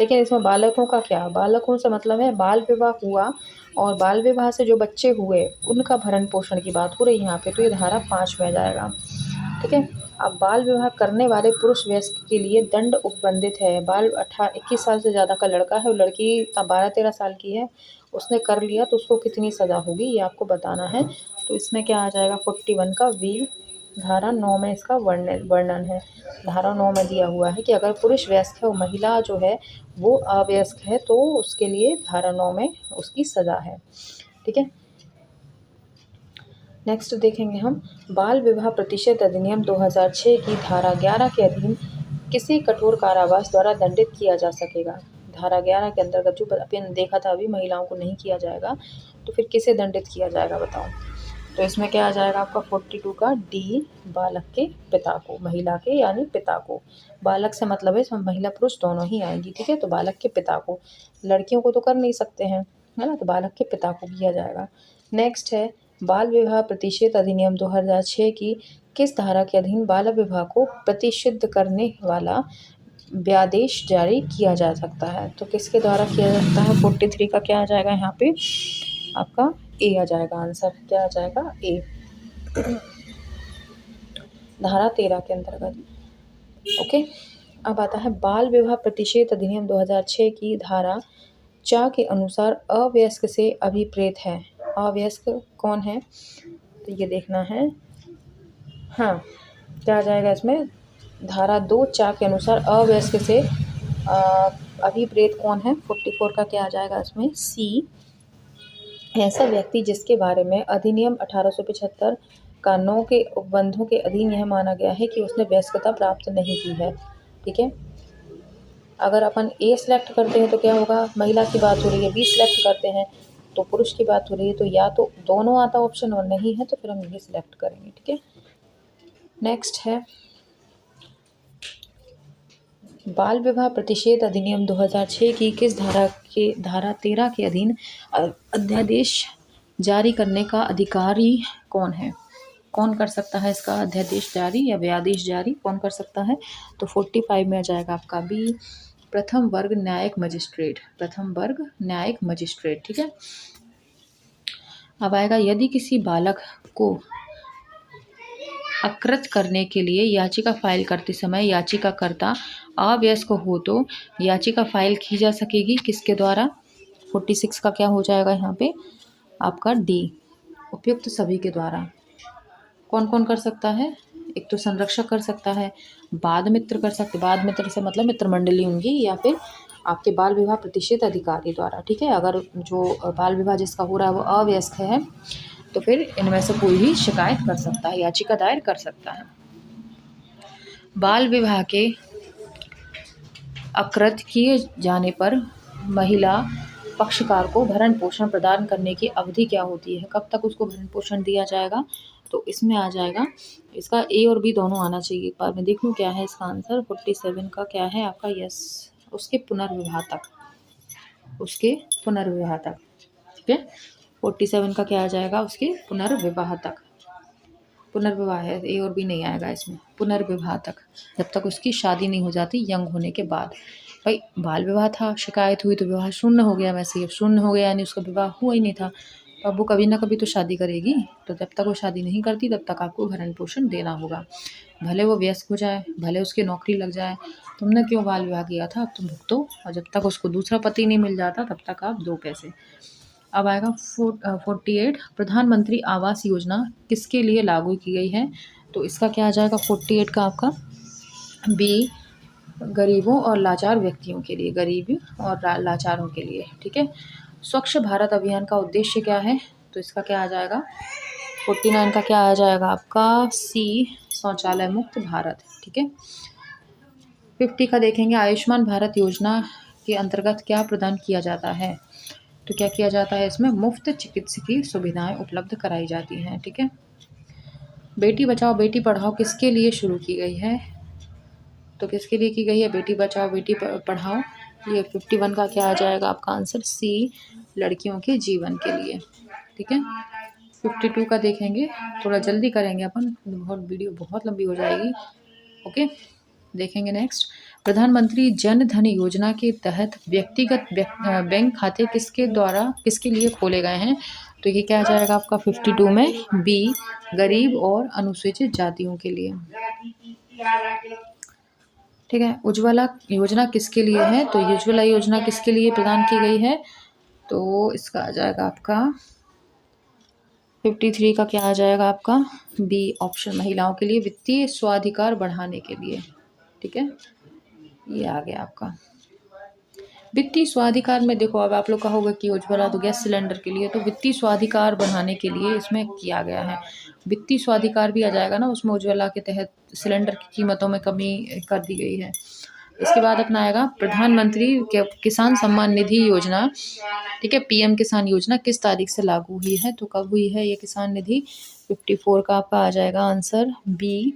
Speaker 1: लेकिन इसमें बालकों का क्या, बालकों से मतलब है बाल विवाह हुआ और बाल विवाह से जो बच्चे हुए उनका भरण पोषण की बात हो रही है यहाँ पे, तो ये धारा 5 में आ जाएगा। ठीक है। अब बाल विवाह करने वाले पुरुष वयस्क के लिए दंड उपबंधित है। बाल 21 साल से ज़्यादा का लड़का है और लड़की 12-13 साल की है, उसने कर लिया तो उसको कितनी सज़ा होगी ये आपको बताना है। तो इसमें क्या आ जाएगा 41 का वी, धारा 9 में इसका वर्णन है। धारा 9 में दिया हुआ है कि अगर पुरुष वयस्क है और महिला जो है वो अवयस्क है तो उसके लिए धारा 9 में उसकी सज़ा है। ठीक है। नेक्स्ट देखेंगे हम, बाल विवाह प्रतिषेध अधिनियम 2006 की धारा 11 के अधीन किसी कठोर कारावास द्वारा दंडित किया जा सकेगा। धारा 11 के अंतर्गत जो अपन देखा था अभी महिलाओं को नहीं किया जाएगा, तो फिर किसे दंडित किया जाएगा बताओ। तो इसमें क्या आ जाएगा आपका 42 का डी, बालक के पिता को, महिला के यानी पिता को। बालक से मतलब है इसमें महिला पुरुष दोनों ही आएंगी। ठीक है। तो बालक के पिता को, लड़कियों को तो कर नहीं सकते हैं, है ना, तो बालक के पिता को किया जाएगा। नेक्स्ट है, बाल विवाह प्रतिषेध अधिनियम 2006 की किस धारा के अधीन बाल विवाह को प्रतिषिद्ध करने वाला व्यादेश जारी किया जा सकता है। तो किसके द्वारा किया जा सकता है। 43 का क्या आ जाएगा यहाँ पे आपका ए आ जाएगा, आंसर क्या आ जाएगा ए, धारा 13 के अंतर्गत। ओके। अब आता है बाल विवाह प्रतिषेध अधिनियम 2006 की धारा 4 के अनुसार अवयस्क से अभिप्रेत है। अवयस्क कौन है तो ये देखना है। हाँ, क्या आ जाएगा इसमें, धारा 2(4) के अनुसार अवयस्क से अभिप्रेत कौन है। 44 का क्या आ जाएगा इसमें सी, ऐसा व्यक्ति जिसके बारे में अधिनियम 1875 का 9 के उपबंधों के अधीन यह माना गया है कि उसने वयस्कता प्राप्त नहीं की है। ठीक है। अगर अपन ए सिलेक्ट करते हैं तो क्या होगा, महिला की बात हो रही है, बी सिलेक्ट करते हैं तो पुरुष की बात हो रही है, तो या तो दोनों आता ऑप्शन और नहीं है तो फिर हम ये सिलेक्ट करेंगे। ठीक है। नेक्स्ट है, बाल विवाह प्रतिषेध अधिनियम 2006 की किस धारा 13 के अधीन अध्यादेश जारी करने का अधिकारी कौन है। कौन कर सकता है इसका अध्यादेश जारी या व्यादेश जारी, कौन कर सकता है। तो 45 में आ जाएगा आपका बी, प्रथम वर्ग न्यायिक मजिस्ट्रेट, प्रथम वर्ग न्यायिक मजिस्ट्रेट। ठीक है। अब आएगा, यदि किसी बालक को अकृत करने के लिए याचिका फाइल करते समय याचिकाकर्ता अवयस्क हो तो याचिका फाइल की जा सकेगी किसके द्वारा। 46 का क्या हो जाएगा यहाँ पे आपका डी, उपयुक्त सभी के द्वारा। कौन कौन कर सकता है, एक तो संरक्षक कर सकता है, बाद मित्र कर सकते, बाद मित्र से मतलब मित्र मंडली उनकी, या फिर आपके बाल विवाह प्रतिषेध अधिकारी द्वारा। ठीक है। अगर जो बाल विवाह जिसका हो रहा है वो अवयस्क है तो फिर इनमें से कोई भी शिकायत कर सकता है, याचिका दायर कर सकता है। बाल विवाह के अकृत किए जाने पर महिला पक्षकार को भरण पोषण प्रदान करने की अवधि क्या होती है, कब तक उसको भरण पोषण दिया जाएगा। तो इसमें आ जाएगा, इसका ए और बी दोनों आना चाहिए। एक बार मैं देख लूँ क्या है इसका आंसर। 47 का क्या है आपका, यस, उसके पुनर्विवाह तक, उसके पुनर्विवाह तक। ठीक है। 47 का क्या आ जाएगा, उसके पुनर्विवाह तक। पुनर्विवाह है, ए और बी नहीं आएगा इसमें, पुनर्विवाह तक, जब तक उसकी शादी नहीं हो जाती यंग होने के बाद। भाई बाल विवाह था, शिकायत हुई तो विवाह शून्य हो गया, वैसे ही शून्य हो गया यानी उसका विवाह हुआ ही नहीं था, तो अब वो कभी ना कभी तो शादी करेगी, तो जब तक वो शादी नहीं करती तब तक आपको भरण पोषण देना होगा, भले वो व्यस्क हो जाए, भले उसकी नौकरी लग जाए। तुमने क्यों बाल विवाह किया था, अब तुम भुगतो, और जब तक उसको दूसरा पति नहीं मिल जाता तब तक आप दो पैसे। अब आएगा 48, प्रधानमंत्री आवास योजना किसके लिए लागू की गई है। तो इसका क्या आ जाएगा 48 का आपका बी, गरीबों और लाचार व्यक्तियों के लिए, गरीबी और लाचारों के लिए। ठीक है। स्वच्छ भारत अभियान का उद्देश्य क्या है, तो इसका क्या आ जाएगा 49 का क्या आ जाएगा आपका सी, शौचालय मुक्त भारत। ठीक है। 50 का देखेंगे, आयुष्मान भारत योजना के अंतर्गत क्या प्रदान किया जाता है। तो क्या किया जाता है इसमें, मुफ्त चिकित्सकीय सुविधाएं उपलब्ध कराई जाती हैं। ठीक है। बेटी बचाओ बेटी पढ़ाओ किसके लिए शुरू की गई है, तो किसके लिए की गई है, बेटी बचाओ बेटी पढ़ाओ। ये 51 का क्या आ जाएगा आपका आंसर सी, लड़कियों के जीवन के लिए। ठीक है। 52 का देखेंगे, थोड़ा जल्दी करेंगे अपन, बहुत वीडियो बहुत लंबी हो जाएगी। ओके, देखेंगे नेक्स्ट, प्रधानमंत्री जन धन योजना के तहत व्यक्तिगत बैंक खाते किसके लिए खोले गए हैं? तो ये क्या आ जाएगा आपका 52 में बी, गरीब और अनुसूचित जातियों के लिए। ठीक है। उज्ज्वला योजना किसके लिए है? तो उज्ज्वला योजना किसके लिए प्रदान की गई है? तो इसका आ जाएगा आपका 53 का क्या आ जाएगा आपका बी ऑप्शन, महिलाओं के लिए वित्तीय स्वाधिकार बढ़ाने के लिए। ठीक है, ये आ गया आपका वित्तीय स्वाधिकार में। देखो अब आप लोग का होगा कि उज्ज्वला तो गैस सिलेंडर के लिए, तो वित्तीय स्वाधिकार बढ़ाने के लिए इसमें किया गया है। वित्तीय स्वाधिकार भी आ जाएगा ना उसमें, उज्ज्वला के तहत सिलेंडर की कीमतों में कमी कर दी गई है। इसके बाद अपना आएगा प्रधानमंत्री किसान सम्मान निधि योजना। ठीक है, पीएम किसान योजना किस तारीख से लागू हुई है? तो कब हुई है ये किसान निधि? 54 का आपका आ जाएगा आंसर बी,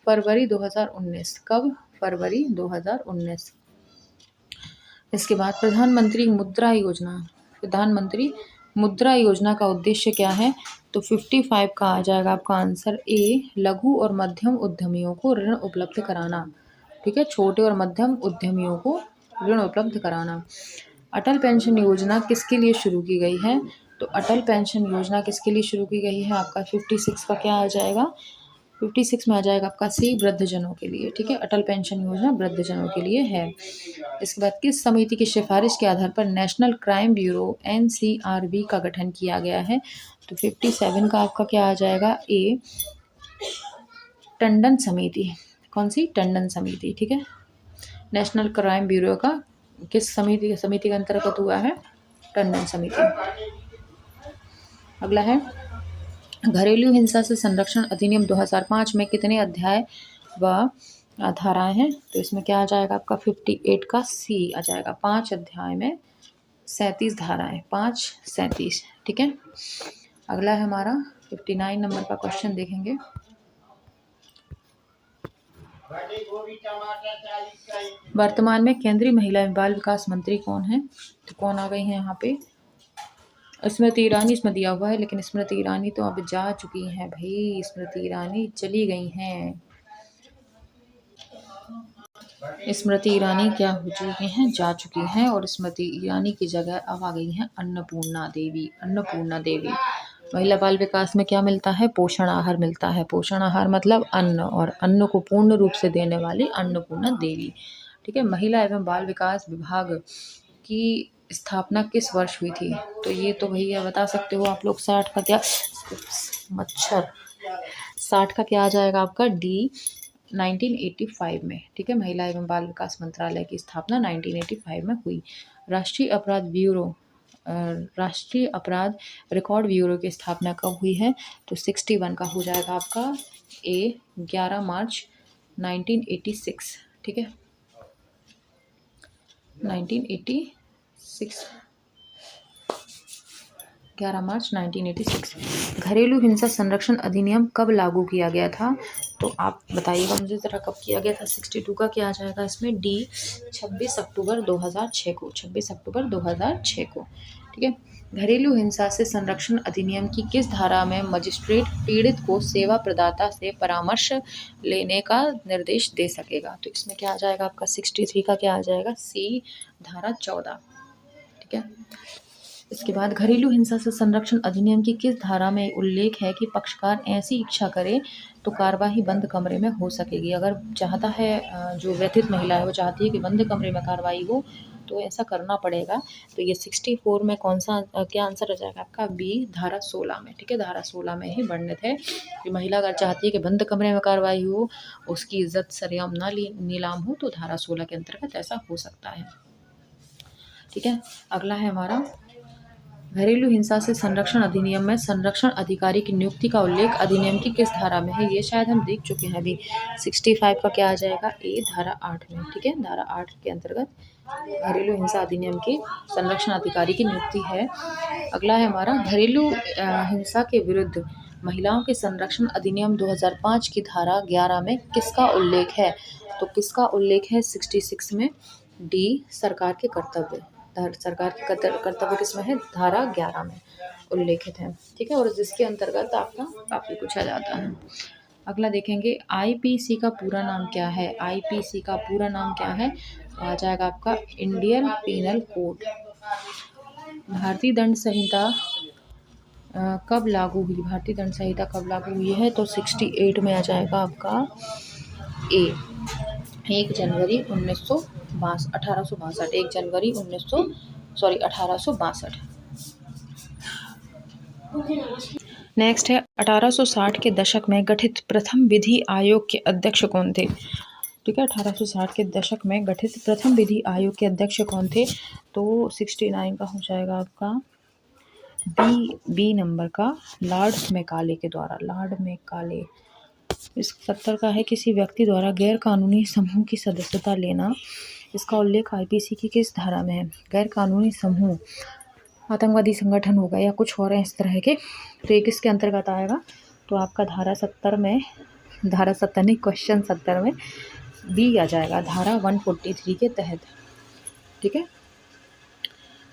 Speaker 1: फरवरी 2019। कब? फरवरी 2019। इसके बाद प्रधानमंत्री मुद्रा योजना का उद्देश्य क्या है? तो 55 का आ जाएगा आपका आंसर ए, लघु और मध्यम उद्यमियों को ऋण उपलब्ध कराना। ठीक है, छोटे और मध्यम उद्यमियों को ऋण उपलब्ध कराना। अटल पेंशन योजना किसके लिए शुरू की गई है? तो अटल पेंशन योजना किसके लिए शुरू की गई है? आपका 56 का क्या आ जाएगा? 56 में आ जाएगा आपका सी, वृद्धजनों के लिए। ठीक है, अटल पेंशन योजना वृद्धजनों के लिए है। इसके बाद किस समिति की सिफारिश के आधार पर नेशनल क्राइम ब्यूरो NCRB का गठन किया गया है? तो 57 का आपका क्या आ जाएगा ए, टंडन समिति। कौन सी? टंडन समिति। ठीक है, नेशनल क्राइम ब्यूरो का किस समिति के अंतर्गत हुआ है? टंडन समिति। अगला है घरेलू हिंसा से संरक्षण अधिनियम 2005 में कितने अध्याय व धाराएं हैं? तो इसमें क्या आ जाएगा आपका 58 का सी आ जाएगा। 5 अध्याय में 37 धाराएं, 5 37। ठीक है, अगला है हमारा 59 नंबर का क्वेश्चन देखेंगे। वर्तमान में केंद्रीय महिला एवं बाल विकास मंत्री कौन है? तो कौन आ गई है यहाँ पे? स्मृति ईरानी इसमें दिया हुआ है, लेकिन स्मृति ईरानी तो अब जा चुकी हैं भाई, स्मृति ईरानी चली गई हैं। स्मृति ईरानी क्या हो चुकी हैं? जा चुकी हैं। और स्मृति ईरानी की जगह अब आ गई हैं अन्नपूर्णा देवी। अन्नपूर्णा देवी। महिला बाल विकास में क्या मिलता है? पोषण आहार मिलता है। पोषण आहार मतलब अन्न, और अन्न को पूर्ण रूप से देने वाली अन्नपूर्णा देवी। ठीक है, महिला एवं बाल विकास विभाग की स्थापना किस वर्ष हुई थी? तो ये तो भैया बता सकते हो आप लोग। 60 का क्या 60 का क्या आ जाएगा आपका डी, 1985 में। ठीक है, महिला एवं बाल विकास मंत्रालय की स्थापना 1985 में हुई। राष्ट्रीय अपराध रिकॉर्ड ब्यूरो की स्थापना कब हुई है? तो 61 का हो जाएगा आपका ए, 11 मार्च 1986। ठीक है, 1986, 11 मार्च 1986। घरेलू हिंसा संरक्षण अधिनियम कब लागू किया गया था? तो आप बताइएगा मुझे ज़रा, कब किया गया था? 62 का क्या आ जाएगा इसमें डी, 26 अक्टूबर 2006 को। 26 अक्टूबर 2006 को। ठीक है, घरेलू हिंसा से संरक्षण अधिनियम की किस धारा में मजिस्ट्रेट पीड़ित को सेवा प्रदाता से परामर्श लेने का निर्देश दे सकेगा? तो इसमें क्या आ जाएगा आपका 63 का क्या आ जाएगा सी, धारा 14। ठीक है, इसके बाद घरेलू हिंसा से संरक्षण अधिनियम की किस धारा में उल्लेख है कि पक्षकार ऐसी इच्छा करे तो कार्यवाही बंद कमरे में हो सकेगी? अगर चाहता है जो व्यथित महिला है वो चाहती है कि बंद कमरे में कार्रवाई हो, तो ऐसा करना पड़ेगा। तो ये 64 में कौन सा क्या आंसर आ जाएगा आपका बी, धारा 16 में। ठीक है, धारा 16 में ही वर्णित है कि महिला अगर चाहती है कि बंद कमरे में कार्रवाई हो, उसकी इज्जत सरेआम ना नीलाम हो, तो धारा 16 के अंतर्गत ऐसा हो सकता है। ठीक है, अगला है हमारा घरेलू हिंसा से संरक्षण अधिनियम में संरक्षण अधिकारी की नियुक्ति का उल्लेख अधिनियम की किस धारा में है? ये शायद हम देख चुके हैं अभी। 65 का क्या आ जाएगा ए, धारा 8 में। ठीक है, धारा 8 के अंतर्गत घरेलू हिंसा अधिनियम के संरक्षण अधिकारी की नियुक्ति है। अगला है हमारा घरेलू हिंसा के विरुद्ध महिलाओं के संरक्षण अधिनियम 2005 की धारा 11 में किसका उल्लेख है? तो किसका उल्लेख है 66 में? डी, सरकार के कर्तव्य। सरकार के कर्तव्य किसमें है? धारा 11 में उल्लेखित है। ठीक है, और जिसके अंतर्गत आपका काफ़ी पूछा जाता है। अगला देखेंगे आईपीसी का पूरा नाम क्या है। आईपीसी का पूरा नाम क्या है, तो आ जाएगा आपका इंडियन पीनल कोड। भारतीय दंड संहिता कब लागू हुई, भारतीय दंड संहिता कब लागू हुई है, तो 68 में आ जाएगा आपका ए, 1 जनवरी 1862, 1862। नेक्स्ट है 1860 के दशक में गठित प्रथम विधि आयोग के अध्यक्ष कौन थे। ठीक है, 1860 के दशक में गठित प्रथम विधि आयोग के अध्यक्ष कौन थे, तो 69 का हो जाएगा आपका बी नंबर का लॉर्ड मैकाले के द्वारा, लॉर्ड मैकाले। इस 70 का है किसी व्यक्ति द्वारा गैर कानूनी समूह की सदस्यता लेना। इसका उल्लेख आईपीसी की किस धारा में है। गैर कानूनी समूह आतंकवादी संगठन होगा या कुछ और है इस तरह के, तो ये किसके अंतर्गत आएगा, तो आपका धारा 70 में, धारा 70 नहीं, क्वेश्चन 70 में बी आ जाएगा, धारा 143 के तहत। ठीक है,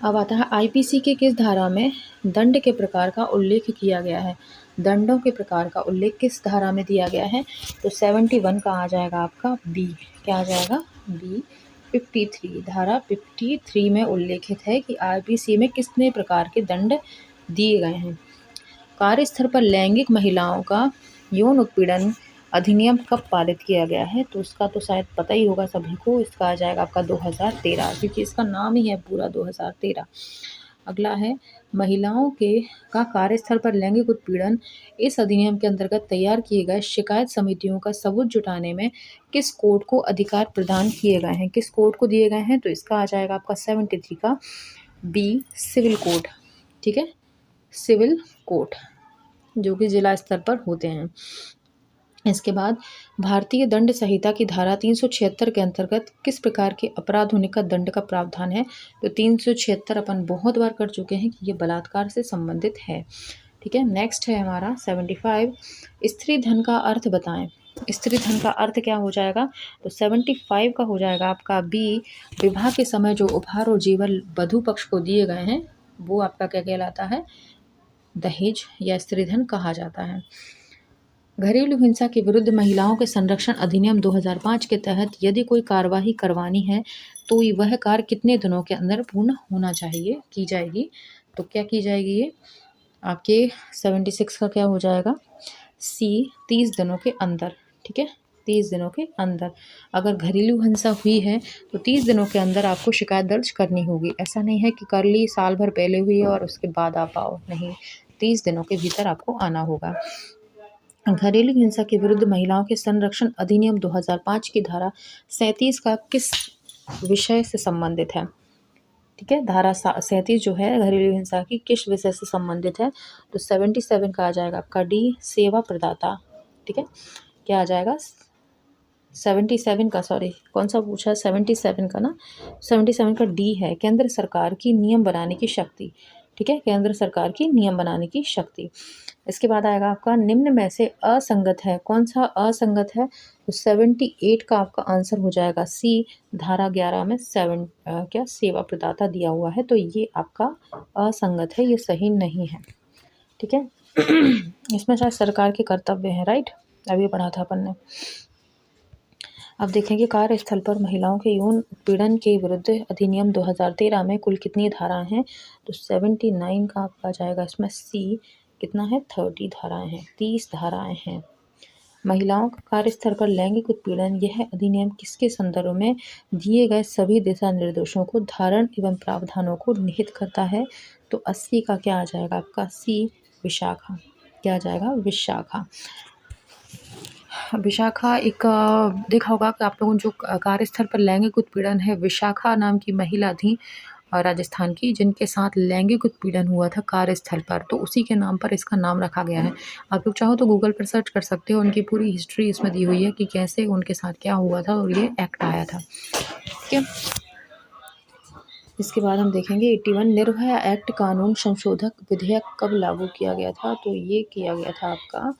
Speaker 1: अब आता है आईपीसी के किस धारा में दंड के प्रकार का उल्लेख किया गया है। दंडों के प्रकार का उल्लेख किस धारा में दिया गया है, तो 71 का आ जाएगा आपका बी। क्या आ जाएगा, बी 53, धारा 53 में उल्लेखित है कि आईपीसी में कितने प्रकार के दंड दिए गए हैं। कार्यस्थल पर लैंगिक महिलाओं का यौन उत्पीड़न अधिनियम कब पारित किया गया है, तो उसका तो शायद पता ही होगा सभी को। इसका आ जाएगा आपका 2013, क्योंकि इसका नाम ही है पूरा 2013। अगला है महिलाओं के का कार्यस्थल पर लैंगिक उत्पीड़न इस अधिनियम के अंतर्गत तैयार किए गए शिकायत समितियों का सबूत जुटाने में किस कोड को अधिकार प्रदान किए गए हैं, किस कोड को दिए गए हैं, तो इसका आ जाएगा आपका 73 का बी, सिविल कोड। ठीक है, सिविल कोड जो कि जिला स्तर पर होते हैं। इसके बाद भारतीय दंड संहिता की धारा 376 के अंतर्गत किस प्रकार के अपराध होने का दंड का प्रावधान है, तो 376 अपन बहुत बार कर चुके हैं कि ये बलात्कार से संबंधित है। ठीक है, नेक्स्ट है हमारा 75, स्त्री धन का अर्थ बताएं। स्त्री धन का अर्थ क्या हो जाएगा, तो 75 का हो जाएगा आपका बी, विवाह के समय जो उपहार और जेवर वधू पक्ष को दिए गए हैं वो आपका क्या कहलाता है, दहेज या स्त्री धन कहा जाता है। घरेलू हिंसा के विरुद्ध महिलाओं के संरक्षण अधिनियम 2005 के तहत यदि कोई कार्यवाही करवानी है तो वह कार्य कितने दिनों के अंदर पूर्ण होना चाहिए, की जाएगी, तो क्या की जाएगी ये आपके 76 का क्या हो जाएगा, सी, 30 दिनों के अंदर। ठीक है, 30 दिनों के अंदर अगर घरेलू हिंसा हुई है तो 30 दिनों के अंदर आपको शिकायत दर्ज करनी होगी। ऐसा नहीं है कि कर ली, साल भर पहले हुई और उसके बाद आप आओ, नहीं, 30 दिनों के भीतर आपको आना होगा। घरेलू हिंसा के विरुद्ध महिलाओं के संरक्षण अधिनियम 2005 की धारा 37 का किस विषय से संबंधित है। ठीक है, धारा 37 जो है घरेलू हिंसा की किस विषय से संबंधित है, तो 77 का आ जाएगा आपका डी, सेवा प्रदाता। ठीक है, क्या आ जाएगा 77 का, सॉरी कौन सा पूछा, 77 का ना, 77 का डी है, केंद्र सरकार की नियम बनाने की शक्ति। ठीक है, केंद्र सरकार की नियम बनाने की शक्ति। इसके बाद आएगा आपका निम्न में से असंगत है, कौन सा असंगत है, तो 78 का आपका आंसर हो जाएगा सी, धारा 11 में क्या सेवा प्रदाता दिया हुआ है, तो ये आपका असंगत है, ये सही नहीं है। ठीक है, इसमें शायद सरकार के कर्तव्य है, राइट, अभी पढ़ा था अपन ने। अब देखेंगे कार्यस्थल पर महिलाओं के यौन उत्पीड़न के विरुद्ध अधिनियम 2013 में कुल कितनी धाराएं हैं, तो 79 का आपका जाएगा इसमें सी, कितना है 30 धाराएं हैं, 30 धाराएं हैं। महिलाओं का कार्यस्थल पर लैंगिक उत्पीड़न, यह अधिनियम किसके संदर्भ में दिए गए सभी दिशा निर्देशों को, धारण एवं प्रावधानों को निहित करता है, तो 80 का क्या आ जाएगा आपका सी, विशाखा। क्या आ जाएगा, विशाखा। विशाखा एक देखा होगा कि आप लोगों जो कार्यस्थल पर लैंगिक उत्पीड़न है, विशाखा नाम की महिला थी राजस्थान की, जिनके साथ लैंगिक उत्पीड़न हुआ था कार्यस्थल पर, तो उसी के नाम पर इसका नाम रखा गया है। आप लोग चाहो तो गूगल पर सर्च कर सकते हो, उनकी पूरी हिस्ट्री इसमें दी हुई है कि कैसे उनके साथ क्या हुआ था और ये एक्ट आया था। ठीक है, इसके बाद हम देखेंगे 81 निर्भया एक्ट कानून संशोधक विधेयक कब लागू किया गया था, तो ये किया गया था आपका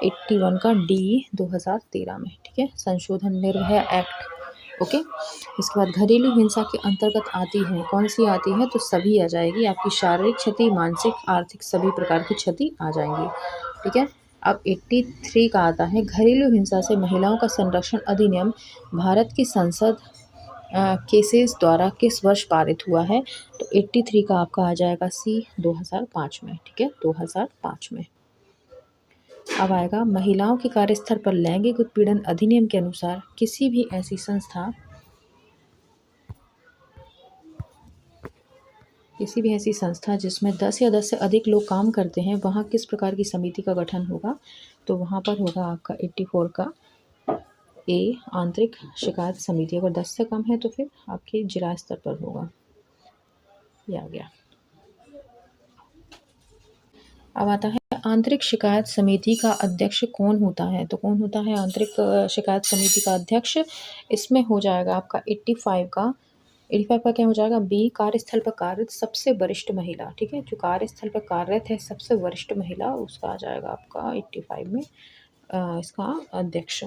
Speaker 1: 81 का डी, 2013 में। ठीक है, संशोधन निर्भया एक्ट। ओके, इसके बाद घरेलू हिंसा के अंतर्गत आती है, कौन सी आती है, तो सभी आ जाएगी, आपकी शारीरिक क्षति, मानसिक, आर्थिक, सभी प्रकार की क्षति आ जाएंगी। ठीक है, अब 83 का आता है, घरेलू हिंसा से महिलाओं का संरक्षण अधिनियम भारत की संसद केसेस द्वारा किस वर्ष पारित हुआ है? तो 83 का आपका आ जाएगा सी, 2005 में। ठीक है, 2005 में। अब आएगा, महिलाओं के कार्यस्थल पर लैंगिक उत्पीड़न अधिनियम के अनुसार किसी भी ऐसी संस्था जिसमें 10 या 10 से अधिक लोग काम करते हैं, वहाँ किस प्रकार की समिति का गठन होगा? तो वहाँ पर होगा आपका 84 का ए, आंतरिक शिकायत समिति। अगर 10 से कम है तो फिर आपके जिला स्तर पर होगा। ये आ गया। अब आता है, आंतरिक शिकायत समिति का अध्यक्ष कौन होता है? तो कौन होता है आंतरिक शिकायत समिति का अध्यक्ष? इसमें हो जाएगा आपका 85 का क्या हो जाएगा? बी, कार्यस्थल पर कार्यरत सबसे वरिष्ठ महिला। ठीक है, जो कार्यस्थल पर कार्यरत है सबसे वरिष्ठ महिला, उसका आ जाएगा आपका 85 में इसका अध्यक्ष।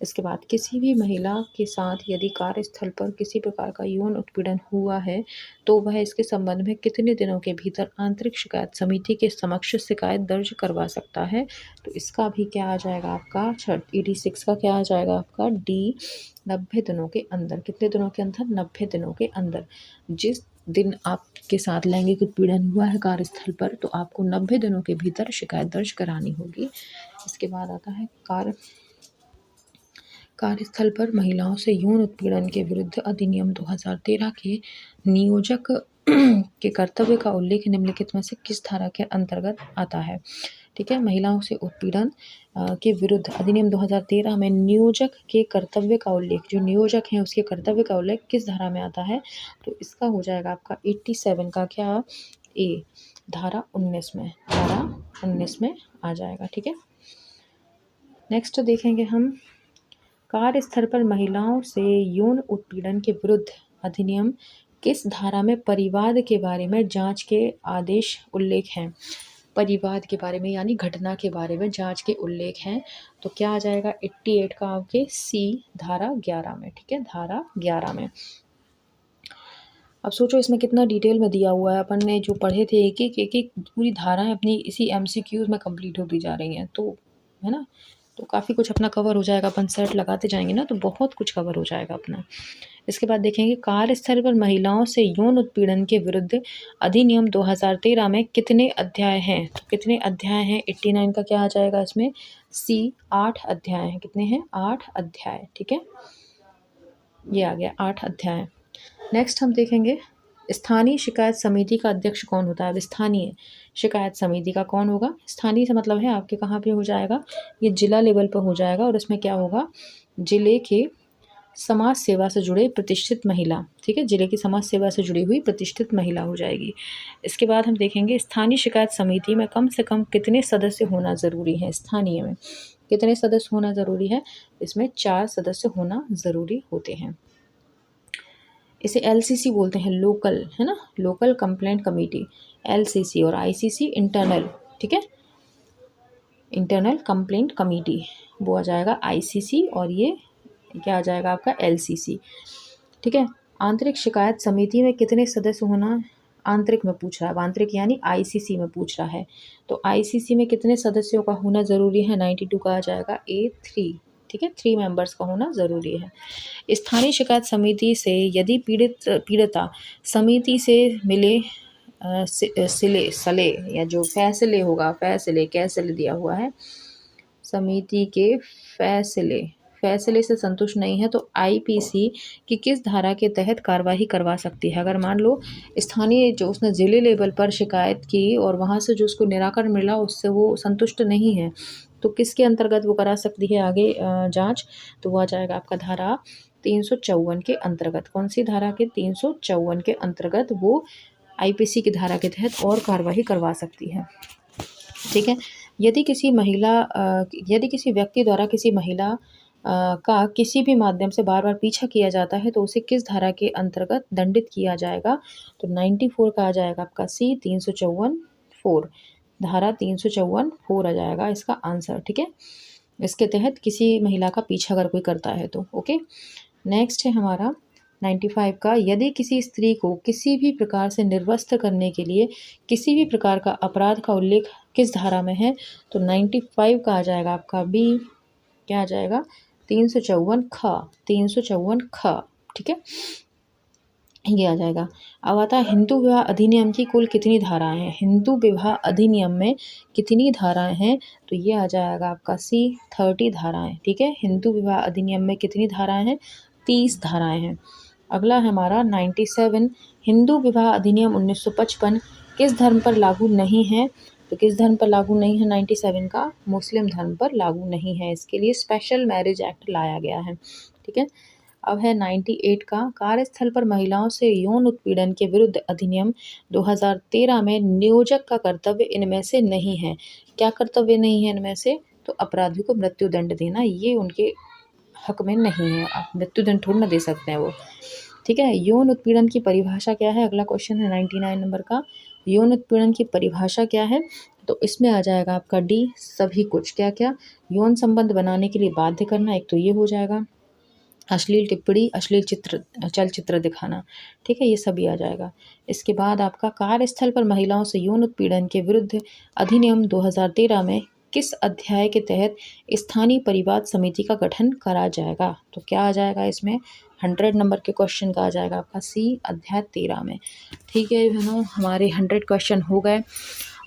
Speaker 1: इसके बाद, किसी भी महिला के साथ यदि कार्यस्थल पर किसी प्रकार का यौन उत्पीड़न हुआ है तो वह इसके संबंध में कितने दिनों के भीतर आंतरिक शिकायत समिति के समक्ष शिकायत दर्ज करवा सकता है? तो इसका भी क्या आ जाएगा आपका 86 का क्या आ जाएगा आपका डी, 90 दिनों के अंदर। कितने दिनों के अंदर? 90 दिनों के अंदर। जिस दिन आपके साथ लैंगिक उत्पीड़न हुआ है कार्यस्थल पर, तो आपको 90 दिनों के भीतर शिकायत दर्ज करानी होगी। इसके बाद आता है, कार्यस्थल पर महिलाओं से यौन उत्पीड़न के विरुद्ध अधिनियम 2013 के नियोजक के कर्तव्य का उल्लेख निम्नलिखित में से किस धारा के अंतर्गत आता है? ठीक है, महिलाओं से उत्पीड़न के विरुद्ध अधिनियम 2013 में नियोजक के कर्तव्य का उल्लेख, जो नियोजक हैं उसके कर्तव्य का उल्लेख किस धारा में आता है? तो इसका हो जाएगा आपका 87 का क्या ए, धारा 19 में। धारा 19 में आ जाएगा। ठीक है, नेक्स्ट देखेंगे हम, कार्यस्थल पर महिलाओं से यौन उत्पीड़न के विरुद्ध अधिनियम किस धारा में परिवाद के बारे में जांच के आदेश उल्लेख हैं? परिवाद के बारे में यानी घटना के बारे में जांच के उल्लेख हैं। तो क्या आ जाएगा 88 का आपके सी, धारा 11 में। ठीक है, धारा 11 में। अब सोचो इसमें कितना डिटेल में दिया हुआ है। अपन ने जो पढ़े थे एक एक पूरी धाराएं अपनी इसी MCQs में कंप्लीट होती जा रही हैं, तो है ना, तो काफ़ी कुछ अपना कवर हो जाएगा। अपन सेट लगाते जाएंगे ना तो बहुत कुछ कवर हो जाएगा अपना। इसके बाद देखेंगे, कार्यस्थल पर महिलाओं से यौन उत्पीड़न के विरुद्ध अधिनियम 2013 में कितने अध्याय हैं? तो कितने अध्याय हैं? 89 का क्या आ जाएगा इसमें सी, 8 अध्याय हैं। कितने हैं? 8 अध्याय। ठीक है, ये आ गया 8 अध्याय। नेक्स्ट हम देखेंगे, स्थानीय शिकायत समिति का अध्यक्ष कौन होता है? अब स्थानीय शिकायत समिति का कौन होगा? स्थानीय से मतलब है आपके कहाँ पे हो जाएगा? ये जिला लेवल पर हो जाएगा और इसमें क्या होगा? जिले के समाज सेवा से जुड़े प्रतिष्ठित महिला। ठीक है, जिले की समाज सेवा से जुड़ी हुई प्रतिष्ठित महिला हो जाएगी। इसके बाद हम देखेंगे, स्थानीय शिकायत समिति में कम से कम कितने सदस्य होना ज़रूरी है? स्थानीय में कितने सदस्य होना ज़रूरी है? इसमें 4 सदस्य होना ज़रूरी होते हैं। इसे LCC बोलते हैं, लोकल, है ना, लोकल कंप्लेंट कमेटी, LCC। और ICC इंटरनल। ठीक है, इंटरनल कंप्लेंट कमेटी, वो आ जाएगा ICC और ये क्या आ जाएगा आपका LCC। ठीक है, आंतरिक शिकायत समिति में कितने सदस्य होना? आंतरिक में पूछ रहा है, आंतरिक यानी ICC में पूछ रहा है, तो ICC में कितने सदस्यों का होना ज़रूरी है? 92 का आ जाएगा A3। ठीक है, 3 मेंबर्स का होना ज़रूरी है। स्थानीय शिकायत समिति से यदि पीड़िता समिति से मिले सले या जो फैसले होगा, फैसले कैसे दिया हुआ है, समिति के फैसले से संतुष्ट नहीं है तो IPC की किस धारा के तहत कार्रवाई करवा सकती है? अगर मान लो स्थानीय जो उसने जिले लेवल पर शिकायत की और वहाँ से जो उसको निराकरण मिला उससे वो संतुष्ट नहीं है, तो किसके अंतर्गत वो करा सकती है आगे जांच? तो वो आ जाएगा आपका धारा 354 के अंतर्गत। कौन सी धारा के? 354 के अंतर्गत वो IPC की धारा के तहत और कार्रवाई करवा सकती है। ठीक है, यदि किसी व्यक्ति द्वारा किसी महिला का किसी भी माध्यम से बार बार पीछा किया जाता है तो उसे किस धारा के अंतर्गत दंडित किया जाएगा? तो 94 का आ जाएगा आपका सी, 354 धारा 354 आ जाएगा इसका आंसर। ठीक है, इसके तहत किसी महिला का पीछा अगर कोई करता है तो। ओके, नेक्स्ट है हमारा, 95 का, यदि किसी स्त्री को किसी भी प्रकार से निर्वस्त्र करने के लिए किसी भी प्रकार का अपराध का उल्लेख किस धारा में है, तो 95 का आ जाएगा आपका बी, क्या आ जाएगा 354 ख, 354 ख, ठीक है, ये आ जाएगा। अब आता है हिंदू विवाह अधिनियम की कुल कितनी धाराएं हैं, हिंदू विवाह अधिनियम में कितनी धाराएं हैं, तो ये आ जाएगा आपका सी 30 धाराएं, ठीक है। हिंदू विवाह अधिनियम में कितनी धाराएं हैं, 30 धाराएं हैं। अगला है हमारा 97, हिंदू विवाह अधिनियम 1955 किस धर्म पर लागू नहीं है, तो किस धर्म पर लागू नहीं है 97 का, मुस्लिम धर्म पर लागू नहीं है, इसके लिए स्पेशल मैरिज एक्ट लाया गया है, ठीक है। अब है 98 का, कार्यस्थल पर महिलाओं से यौन उत्पीड़न के विरुद्ध अधिनियम 2013 में नियोजक का कर्तव्य इनमें से नहीं है, क्या कर्तव्य नहीं है इनमें से, तो अपराधी को मृत्युदंड देना, ये उनके हक में नहीं है, आप मृत्युदंड थोड़ी ना दे सकते हैं वो, ठीक है। यौन उत्पीड़न की परिभाषा क्या है, अगला क्वेश्चन है 99 नंबर का, यौन उत्पीड़न की परिभाषा क्या है, तो इसमें आ जाएगा आपका डी, सभी कुछ, क्या क्या, यौन संबंध बनाने के लिए बाध्य करना, एक तो ये हो जाएगा, अश्लील टिप्पणी, अश्लील चलचित्र दिखाना, ठीक है, ये सभी आ जाएगा। इसके बाद आपका कार्यस्थल पर महिलाओं से यौन उत्पीड़न के विरुद्ध अधिनियम 2013 में किस अध्याय के तहत स्थानीय परिवाद समिति का गठन करा जाएगा, तो क्या आ जाएगा इसमें, 100 नंबर के क्वेश्चन का आ जाएगा आपका सी, अध्याय 13 में, ठीक है बहनों, हमारे 100 क्वेश्चन हो गए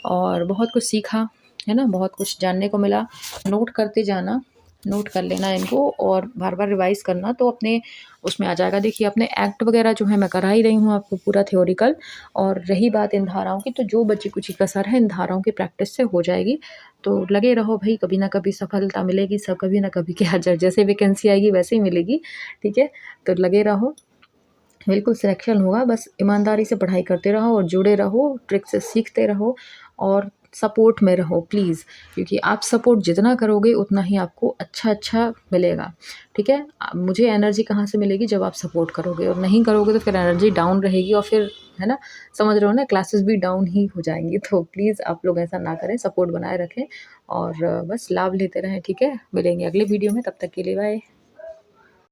Speaker 1: और बहुत कुछ सीखा है ना, बहुत कुछ जानने को मिला, नोट करते जाना, नोट कर लेना इनको और बार बार रिवाइज करना, तो अपने उसमें आ जाएगा। देखिए अपने एक्ट वगैरह जो है मैं करा ही रही हूँ आपको पूरा थ्योरिकल, और रही बात इन धाराओं की, तो जो बची कुछ कसर है इन धाराओं की प्रैक्टिस से हो जाएगी, तो लगे रहो भाई, कभी ना कभी सफलता मिलेगी, सब कभी ना कभी क्या, जैसे वैकेंसी आएगी वैसे ही मिलेगी, ठीक है, तो लगे रहो, बिल्कुल सिलेक्शन होगा, बस ईमानदारी से पढ़ाई करते रहो और जुड़े रहो, ट्रिक से सीखते रहो और सपोर्ट में रहो प्लीज़, क्योंकि आप सपोर्ट जितना करोगे उतना ही आपको अच्छा मिलेगा, ठीक है। मुझे एनर्जी कहाँ से मिलेगी, जब आप सपोर्ट करोगे, और नहीं करोगे तो फिर एनर्जी डाउन रहेगी, और फिर है ना, समझ रहे हो ना, क्लासेस भी डाउन ही हो जाएंगी, तो प्लीज़ आप लोग ऐसा ना करें, सपोर्ट बनाए रखें और बस लाभ लेते रहें, ठीक है। मिलेंगे अगले वीडियो में, तब तक के लिए बाय।